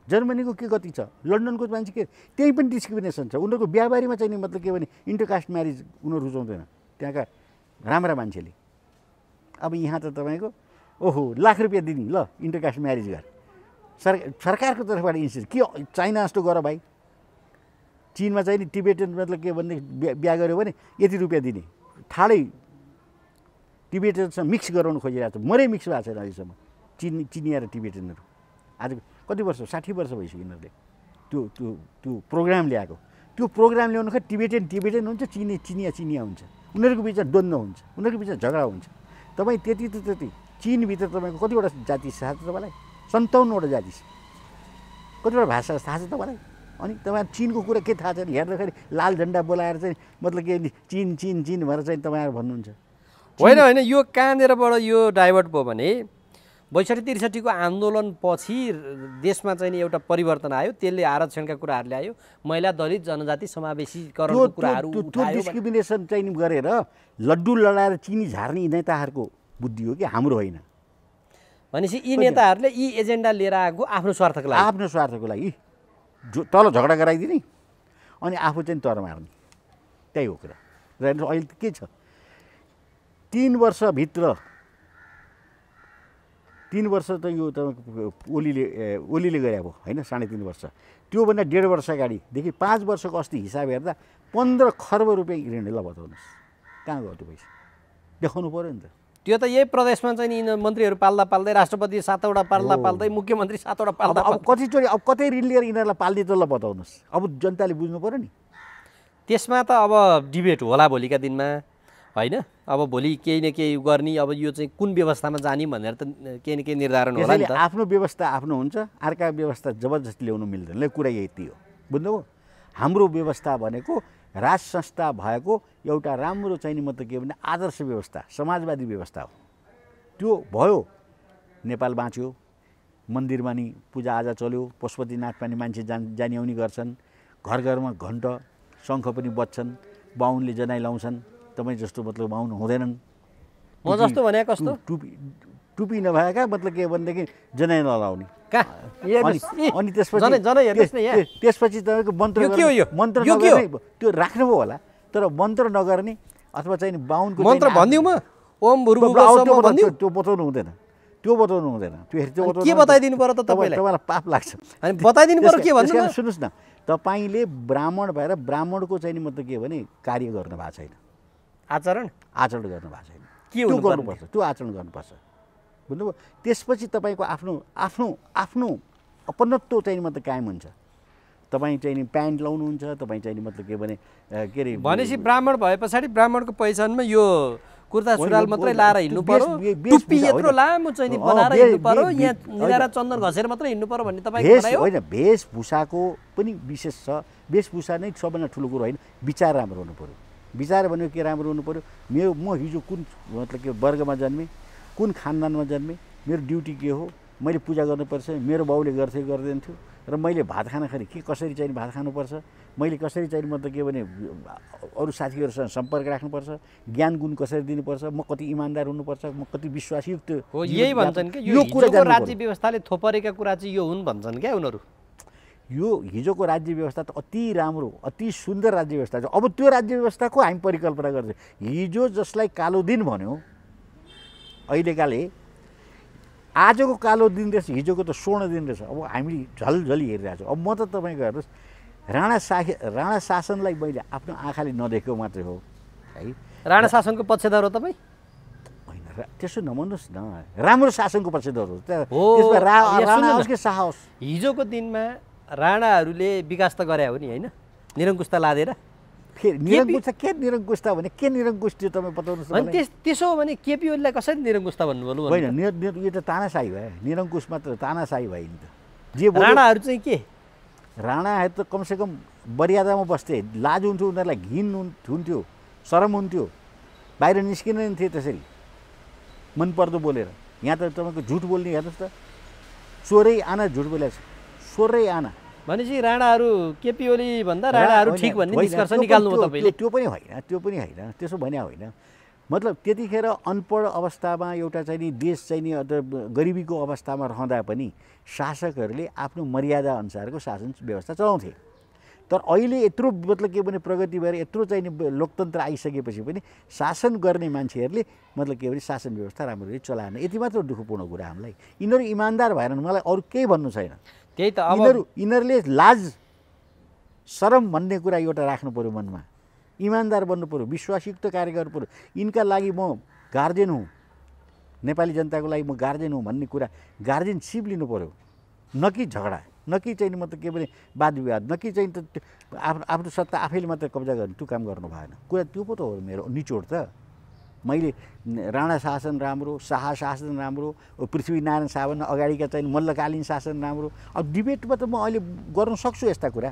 A: जर्मनीको के गति छ, लन्डनको मान्छे के, त्यही पनि डिस्क्रिमिनेसन छ। उनीहरूको बिहाबारीमा चाहिँ नि मतलब के भने इन्टरकास्ट म्यारिज उनीहरू रुचाउँदैन त्यहाँका राम्रा मान्छेले। अब यहाँ त तपाईँको ओहो लाख रुपियाँ दिने ल इन्टरकास्ट म्यारिज गर, सरकारको तर्फबाट इन्सिस्ट के चाइना जस्तो गर भाइ। चीनमा चाहिँ नि टिबेटन मतलब के भन्ने बिहा गऱ्यो भने यति रुपियाँ दिने, ठाडै टिबेटनसँग मिक्स गराउनु खोजिरहेको छ। मरै मिक्स भएको छैन अहिलेसम्म चिनिया र टिबेटनहरू। आज कति वर्ष, 60 वर्ष भइसक्यो यिनीहरूले त्यो त्यो त्यो प्रोग्राम ल्याएको। त्यो प्रोग्राम ल्याउनु खै टिबेटन हुन्छ, चिनिया हुन्छ। उनीहरूको बिचमा द्वन्द्व हुन्छ, उनीहरूको बिचमा झगडा हुन्छ। तपाईँ त्यति त त्यति चीनभित्र तपाईँको कतिवटा जाति थाहा छ तपाईँलाई? 57वटा जाति छ। कतिवटा भाषा थाहा छ तपाईँलाई? अनि तपाईँ चीनको कुरा के थाहा छैन? हेर्दाखेरि लाल झन्डा बोलाएर चाहिँ मतलब के चीन चीन चीन भनेर चाहिँ तपाईँहरू भन्नुहुन्छ।
B: होइन, यो कहाँनिरबाट यो डाइभर्ट भयो भने 62-63 को आन्दोलन पछि देशमा चाहिँ एउटा परिवर्तन आयो, त्यसले आरक्षणका कुराहरू ल्यायो, महिला दलित जनजाति समावेशीकरणको कुराहरू उठायो।
A: डिस्क्रिमिनेसन चाहिँ गरेर लड्डु लडाएर चिनी झार्ने नेताहरूको बुद्धि हो कि हाम्रो होइन।
B: भनेपछि यी नेताहरूले यी एजेन्डा लिएर आएको आफ्नो स्वार्थको लागि
A: तल झगडा गराइदिने अनि आफू चाहिँ तर मार्ने, त्यही हो कुरा। र अहिले के छ 3 वर्षभित्र 3 वर्ष त यो तपाईँको ओलीले गरे अब होइन 3.5 वर्ष त्योभन्दा 1.5 वर्ष अगाडिदेखि 5 वर्षको अस्ति हिसाब हेर्दा 15 खर्ब रुपियाँ ऋण ल बताउनुहोस् कहाँ गयो त्यो पैसा देखाउनु पऱ्यो नि त
B: त्यो त यही प्रदेशमा चाहिँ नि मन्त्रीहरू पाल्दा पाल्दै राष्ट्रपति 7वटा पाल्दै मुख्यमन्त्री 7वटा पाल्दा
A: अब कतिचोटि अब कतै ऋण लिएर यिनीहरूलाई पाल्दै त ल बताउनुहोस् अब जनताले बुझ्नु पऱ्यो नि
B: त्यसमा त अब डिबेट होला भोलिका दिनमा होइन अब भोलि केही न केही गर्ने अब यो चाहिँ कुन व्यवस्थामा जाने भनेर त केही न केही निर्धारण होला नि त
A: आफ्नो व्यवस्था आफ्नो हुन्छ अर्का व्यवस्था जबरजस्ती ल्याउनु मिल्दैन ल कुरा यति हो बुझ्नुभयो हाम्रो व्यवस्था भनेको राज संस्था भएको एउटा राम्रो चाहिँ नि मतलब के भने आदर्श व्यवस्था समाजवादी व्यवस्था हो त्यो भयो नेपाल बाँच्यो मन्दिरमा नि पूजाआजा चल्यो पशुपतिनाथमा नि मान्छे जाने आउने गर्छन् घर घरमा घण्ट शङ्ख पनि बज्छन् बाहुनले जनाइ लाउँछन् तपाईँ जस्तो मतलब बाहुन हुँदैनन्
B: म जस्तो भने कस्तो
A: टुपी नभएका मतलब के भनेदेखि जनाइ नलाउने अनि त्यसपछि तपाईँको मन्त्र नगर्ने त्यो राख्नुभयो होला तर मन्त्र नगर्ने अथवा चाहिँ बाहुनको
B: मन्त्र भनिदिउँ म ओम
A: त्यो बताउनु हुँदैन त्यो
B: के बताइदिनु पर्यो त
A: तपाईँलाई पाप लाग्छ
B: अनि बताइदिनु पर्यो के भन्नु
A: सुन्नुहोस् न तपाईँले ब्राह्मण भएर ब्राह्मणको चाहिँ मतलब के भने कार्य गर्नु भएको छैन
B: आचरण
A: गर्नु भएको छैन
B: के
A: गर्नुपर्छ त्यो आचरण गर्नुपर्छ बुझ्नुभयो त्यसपछि तपाईँको आफ्नो आफ्नो आफ्नो अपनत्व चाहिँ मतलब कायम हुन्छ तपाईँ चाहिँ नि प्यान्ट लाउनुहुन्छ तपाईँ चाहिँ मतलब के भने के अरे
B: भनेपछि ब्राह्मण भए पछाडि ब्राह्मणको पहिचानमा यो कुर्ता सुरुवाल मात्रै लाएर हिँड्नु पर्यो टुप्पी यत्रो लामो चाहिँ बनाएर हिँड्नु पर्यो यहाँ निरारा चन्दन घसेर मात्रै हिँड्नु पर्यो भन्ने तपाईँको भनाइ हो
A: होइन वेशभूषाको पनि विशेष छ वेशभूषा नै सबभन्दा ठुलो कुरो होइन विचार राम्रो हुनु पर्यो विचार भनेको के राम्रो हुनु पर्यो म हिजो कुन मतलब के वर्गमा जन्मेँ कुन खानदानमा जन्मेँ मेरो ड्युटी के हो मैले पूजा गर्नुपर्छ मेरो बाउले गर्दैन थियो र मैले भात खाँदाखेरि के कसरी चाहिँ भात खानुपर्छ मैले कसरी चाहिँ मतलब के भने अरू साथीहरूसँग सम्पर्क राख्नुपर्छ ज्ञान गुण कसरी दिनुपर्छ म कति इमान्दार हुनुपर्छ म कति विश्वासयुक्त
B: हो यही भन्छन् के यो हिजोको राज्य व्यवस्थाले थोपरेका कुरा चाहिँ यो हुन् भन्छन् क्या उनीहरू
A: यो हिजोको राज्य व्यवस्था त अति राम्रो अति सुन्दर राज्य व्यवस्था छ अब त्यो राज्य व्यवस्थाको हामी परिकल्पना गर्छौँ हिजो जसलाई कालो दिन भन्यो अहिलेकाले आजको कालो दिन रहेछ हिजोको त स्वर्ण दिन रहेछ अब हामीले झलझली हेरिरहेको छौँ अब म त तपाईँको हेर्नुहोस् राणा शासनलाई मैले आफ्नो आँखाले नदेखेको मात्रै हो है
B: राणा शासनको पक्षधर हो तपाईँ
A: होइन त्यसो नभन्नुहोस् न राम्रो शासनको पक्षधर हो त्यसमा राणा होस् कि शाह होस्
B: हिजोको दिनमा राणाहरूले विकास त गरे हो नि होइन निरङ्कुशता लादेर
A: निरङ्कुशता के निरङ्कुशता भने के निरङ्कुश त्यो तपाईँ बताउनुहोस्
B: अनि त्यसो हो भने केपी ओलीलाई कसरी निरङ्कुशता भन्नुभयो
A: होइन यो त तानाशाही भयो निरङ्कुश मात्र तानाशाही भयो नि त जे
B: राणाहरू चाहिँ के
A: राणाहरू त कमसेकम मर्यादामा बस्थे लाज हुन्थ्यो उनीहरूलाई घिन हुन्थ्यो शरम हुन्थ्यो बाहिर निस्किन नि थिए त्यसरी मनपर्दो बोलेर यहाँ त तपाईँको झुट बोल्ने हेर्नुहोस् त सोह्रै आना झुट बोलेको छ सोह्रै आना
B: भनेपछि राणाहरू केपी ओली भन्दा राणाहरू ठिक भन्ने निष्कर्ष निकाल्नु हो तपाईँले
A: त्यो पनि होइन त्यसो भने होइन मतलब त्यतिखेर अनपढ अवस्थामा एउटा चाहिँ नि देश चाहिँ नि गरिबीको अवस्थामा रहँदा पनि शासकहरूले आफ्नो मर्यादा अनुसारको शासन व्यवस्था चलाउँथे तर अहिले यत्रो मतलब के भने प्रगति भएर यत्रो चाहिँ नि लोकतन्त्र आइसकेपछि पनि शासन गर्ने मान्छेहरूले मतलब के भने शासन व्यवस्था राम्ररी चलाएन यति मात्र दुःखपूर्ण कुरा हामीलाई यिनीहरू इमान्दार भएनन् मलाई अरू केही भन्नु छैन
B: त्यही त
A: यिनीहरूले लाज शरम भन्ने कुरा एउटा राख्नु पर्यो मनमा इमान्दार बन्नु पर्यो विश्वासयुक्त कार्य गर्नु पर्यो यिनका लागि म गार्जेन हुँ नेपाली जनताको लागि म गार्जेन हुँ भन्ने कुरा गार्जेनसिप लिनु पर्यो न कि झगडा न कि चाहिँ मतलब के भने वाद विवाद न कि चाहिँ आफ्नो सत्ता आफैले मात्र कब्जा गर्ने त्यो काम गर्नु भएन कुरा त्यो पो त हो मेरो निचोड त मैले राणा शासन राम्रो शाह शासन राम्रो पृथ्वीनारायण शाहभन्दा अगाडिका चाहिँ मल्लकालीन शासन राम्रो अब डिबेटमा त म अहिले गर्न सक्छु यस्ता कुरा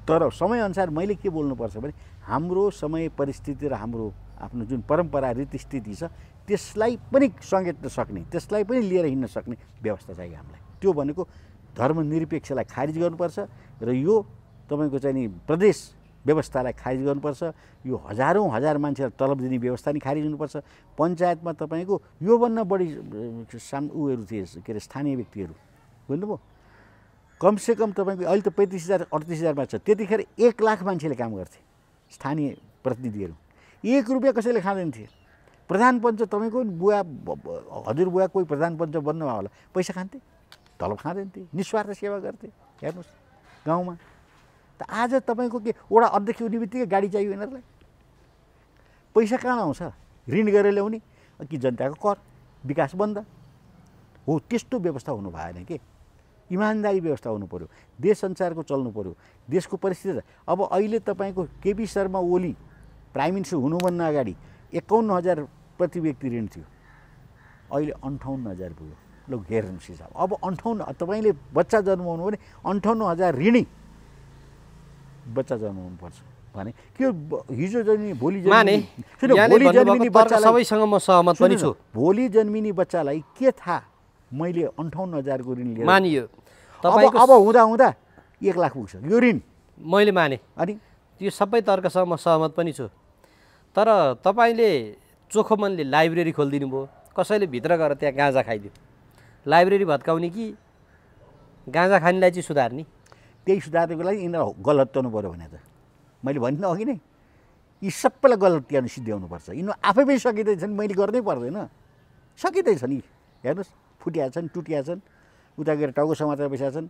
A: तर समयअनुसार मैले के बोल्नुपर्छ भने हाम्रो समय परिस्थिति र हाम्रो आफ्नो जुन परम्परा रीतिस्थिति छ त्यसलाई पनि समेट्न सक्ने त्यसलाई पनि लिएर हिँड्न सक्ने व्यवस्था चाहियो हामीलाई त्यो भनेको धर्मनिरपेक्षलाई खारिज गर्नुपर्छ र यो तपाईँको चाहिँ नि प्रदेश व्यवस्थालाई खारिज गर्नुपर्छ यो हजार मान्छेलाई तलब दिने व्यवस्था नि खारिज हुनुपर्छ पञ्चायतमा तपाईँको योभन्दा बढी उयोहरू थिए के अरे स्थानीय व्यक्तिहरू बुझ्नुभयो कमसेकम तपाईँको अहिले त 35,000 38,000मा छ त्यतिखेर 1 लाख मान्छेले काम गर्थे स्थानीय प्रतिनिधिहरू 1 रुपियाँ कसैले खाँदैन थिए। प्रधान पञ्च तपाईँको बुवा हजुरबुवा कोही प्रधान पञ्च बन्नुभयो होला, पैसा खान्थे, तलब खाँदैन थिए, निस्वार्थ सेवा गर्थे। हेर्नुहोस् गाउँमा त आज तपाईँको के वडा अध्यक्ष हुने बित्तिकै गाडी चाहियो यिनीहरूलाई। पैसा कहाँ आउँछ? ऋण गरेर ल्याउने कि जनताको कर, विकास बन्द हो। त्यस्तो व्यवस्था हुनु भएन के, इमान्दारी व्यवस्था हुनु पऱ्यो, देश संसारको चल्नु पऱ्यो, देशको परिस्थिति। अब अहिले तपाईँको केपी शर्मा ओली प्राइम मिनिस्टर हुनुभन्दा अगाडि 51,000 प्रति व्यक्ति ऋण थियो, अहिले 58,000 पुग्यो। ल हेर्नुहोस् हिसाब। अब 58 तपाईँले बच्चा जन्माउनु भने 58,000 ऋणी बच्चा जन्माउनुपर्छ भने के हिजो जन्मिने भोलि जन्मिने बच्चालाई
B: सबैसँग म सहमत पनि छु।
A: भोलि जन्मिने बच्चालाई के थाहा मैले 58,000 को ऋण लिएर
B: मानियो।
A: अब हुँदा हुँदा 1 लाख पुग्छ यो ऋण,
B: मैले माने।
A: अनि
B: यो सबै तर्कसँग म सहमत पनि छु। तर तपाईँले चोखो मनले लाइब्रेरी खोलिदिनु भयो, कसैले भित्र गएर त्यहाँ गाँजा खाइदियो। लाइब्रेरी भत्काउने कि गाँजा खानेलाई चाहिँ सुधार्ने?
A: त्यही सुधार्नको लागि यिनीहरू गलत्याउनु पऱ्यो भने त मैले भनिनँ अघि नै, यी सबैलाई गलत्याउनु सिद्ध्याउनुपर्छ। यिनीहरू आफै पनि सकिँदैछन्, मैले गर्नै पर्दैन, सकिँदैछन्। यी हेर्नुहोस् फुटिया छन्, टुटिया छन्, उता गएर टाउको समातेर बसेका छन्।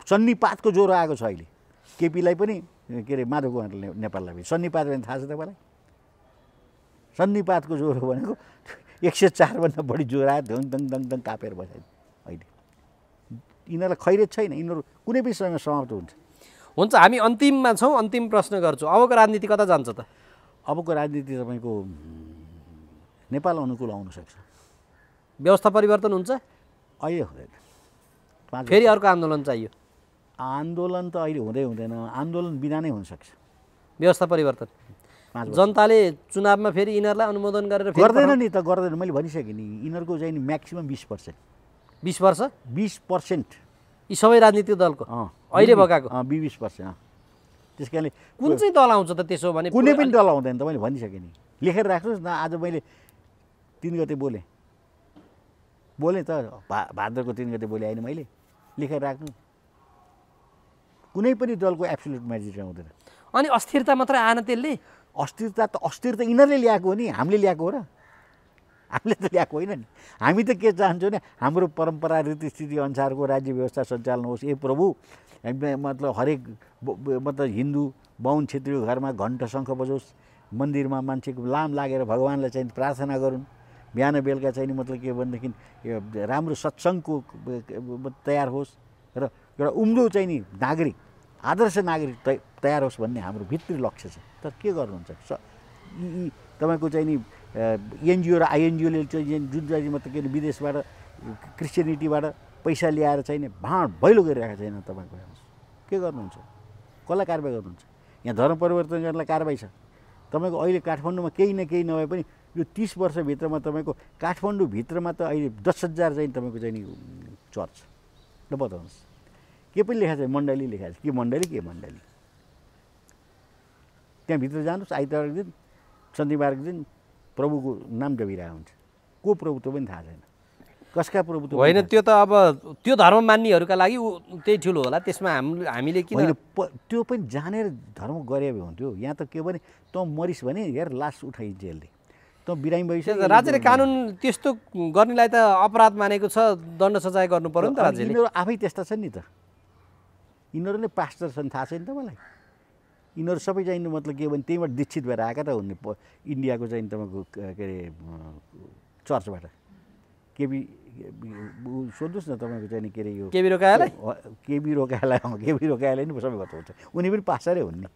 A: सन्निपातको ज्वरो आएको छ अहिले केपीलाई पनि, के अरे माधव कुमारले नेपाललाई पनि। सन्निपात भने थाहा छ तपाईँलाई? सन्निपातको ज्वरो भनेको 104 भन्दा बढी ज्वरो आयो, धङ धङ धङ धङ कापेर बस्यो अहिले। यिनीहरूलाई खैरेज छैन, यिनीहरू कुनै पनि समयमा समाप्त हुन्छ।
B: हुन्छ, हामी अन्तिममा छौँ, अन्तिम प्रश्न गर्छु। अबको राजनीति कता जान्छ त?
A: अबको राजनीति तपाईँको नेपाल अनुकूल आउन सक्छ।
B: व्यवस्था परिवर्तन हुन्छ?
A: अहिले हुँदैन,
B: फेरि अर्को आन्दोलन चाहियो।
A: आन्दोलन त अहिले हुँदैन, आन्दोलन बिना नै हुनसक्छ
B: व्यवस्था परिवर्तन। जनताले चुनावमा फेरि यिनीहरूलाई अनुमोदन गरेर
A: गर्दैन नि त, गर्दैन। मैले भनिसकेँ नि, यिनीहरूको चाहिँ नि म्याक्सिमम् 20%।
B: 20 वर्ष?
A: 20%
B: यी सबै राजनीतिक दलको अहिले भएकाको
A: 20%। त्यस कारणले
B: कुन चाहिँ दल आउँछ त त्यसो भने?
A: कुनै पनि दल आउँदैन त, मैले भनिसकेँ नि। लेखेर राख्नुहोस् न, आज मैले 3 गते बोलेँ त, भाद्रको 3 गते बोले होइन मैले, लेखेर राख्नु। कुनै पनि दलको एब्सोल्युट मेजोरिटी आउँदैन।
B: अनि अस्थिरता मात्र आएन त्यसले?
A: अस्थिरता यिनीहरूले ल्याएको हो नि, हामीले ल्याएको हो र? हामीले त ल्याएको होइन नि। हामी त के चाहन्छौँ भने हाम्रो परम्परा रीतिस्थिति अनुसारको राज्य व्यवस्था सञ्चालन होस्। ए प्रभु, मतलब हरेक मतलब हिन्दू बाहुन क्षेत्रीको घरमा घण्ट शङ्ख बजोस्, मन्दिरमा मान्छेको लाम लागेर भगवान्लाई चाहिँ प्रार्थना गरून्, बिहान बेलुका चाहिँ मतलब के भनेदेखि राम्रो सत्सङ्गको तयार होस् र एउटा उम्दो चाहिँ नि नागरिक, आदर्श नागरिक तयार होस् भन्ने हाम्रो भित्री लक्ष्य छ। तर के गर्नुहुन्छ यी तपाईँको चाहिँ नि एनजिओ र आइएनजिओले चाहिँ जुन चाहिँ मतलब के विदेशबाट क्रिस्चियनिटीबाट पैसा ल्याएर चाहिँ नि भाँड भैलो गरिरहेको छैन। तपाईँको हेर्नुहोस् के गर्नुहुन्छ, कसलाई कारवाही गर्नुहुन्छ? यहाँ धर्म परिवर्तन गर्नलाई कारवाही छ। तपाईँको अहिले काठमाडौँमा केही न केही नभए पनि यो 30 वर्षभित्रमा तपाईँको काठमाडौँभित्रमा त अहिले 10,000 चाहिँ तपाईँको चाहिँ नि चर्च। ल बताउनुहोस्, के पनि लेखाएको छ? मण्डली लेखाएको छ। के मण्डली त्यहाँभित्र जानुहोस्, आइतबारको दिन शनिबारको दिन प्रभुको नाम जपिरहेको हुन्छ। को प्रभु त्यो पनि थाहा छैन, कसका प्रभु त
B: होइन। त्यो त अब त्यो धर्म मान्नेहरूका लागि त्यही ठुलो होला। त्यसमा हामीले किन
A: त्यो पनि जानेर धर्म गरे हुन्थ्यो। यहाँ त के भने तँ मरिस् भने हेर लास उठाइन्छ यसले, तँ बिरामी भइसक्यो।
B: राज्यले कानुन त्यस्तो गर्नेलाई त अपराध मानेको छ, दण्ड सजाय गर्नु पर्यो नि त राज्यले।
A: यिनीहरू आफै त्यस्ता छन् नि त, यिनीहरू नै पास्टर छन्, थाहा छैन तपाईँलाई? यिनीहरू सबै चाहिँ मतलब के भने त्यहीँबाट दीक्षित भएर आएका त हुने इन्डियाको चाहिँ तपाईँको के अरे चर्चबाट। केबी सोध्नुहोस् न तपाईँको चाहिँ के अरे यो
B: केबी रोकाएलाई
A: नै सबै बताउँछ। उनी पनि पास्टरै हुन् नि,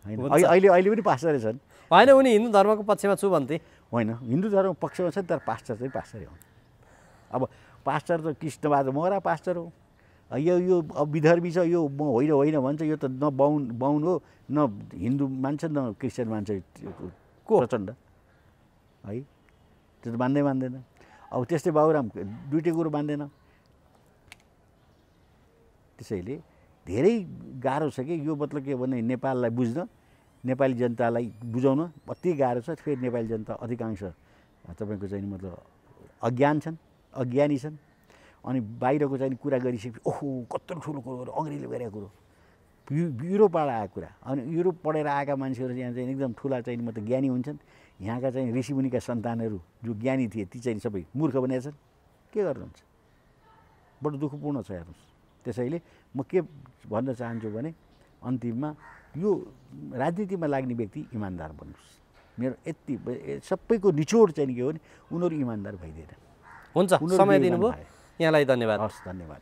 A: होइन? अहिले पनि पास्टरै छन्।
B: होइन, उनी हिन्दू धर्मको पक्षमा छु भन्थे।
A: होइन, हिन्दू धर्मको पक्षमा छन्, तर पास्टर चाहिँ पास्टरै हुन्। अब पास्टर त कृष्णबहादुर महरा पास्टर हो। यो अब विधर्मी छ, यो म होइन भन्छ। यो त न बाहुन हो, न हिन्दू मान्छ, न क्रिस्चियन मान्छ को प्रचण्ड है। त्यो त मान्दैन। अब त्यस्तै बाबुराम दुइटै कुरो मान्दैन। त्यसैले धेरै गाह्रो छ कि यो मतलब के भने नेपाललाई बुझ्न, नेपाली जनतालाई बुझाउन अति गाह्रो छ। फेरि नेपाली जनता अधिकांश तपाईँको चाहिँ मतलब अज्ञानी छन्। अनि बाहिरको चाहिँ कुरा गरिसकेपछि ओहो कत्रो ठुलो कुरो अङ्ग्रेजले गरेको कुरो युरोपबाट आएको कुरा। अनि युरोप पढेर आएका मान्छेहरू यहाँ चाहिँ एकदम ठुला चाहिँ म त ज्ञानी हुन्छन्, यहाँका चाहिँ ऋषिमुनिका सन्तानहरू जो ज्ञानी थिए ती चाहिँ सबै मूर्ख बनेका छन्। के गर्नुहुन्छ? बडो दुःखपूर्ण छ हेर्नुहोस्। त्यसैले म के भन्न चाहन्छु भने अन्तिममा यो राजनीतिमा लाग्ने व्यक्ति इमान्दार बन्नुहोस्। मेरो यति सबैको निचोड चाहिँ के हो भने उनीहरू इमान्दार भइदिएन।
B: हुन्छ, समय दिनुभयो, यहाँलाई धन्यवाद।
A: हस्, धन्यवाद।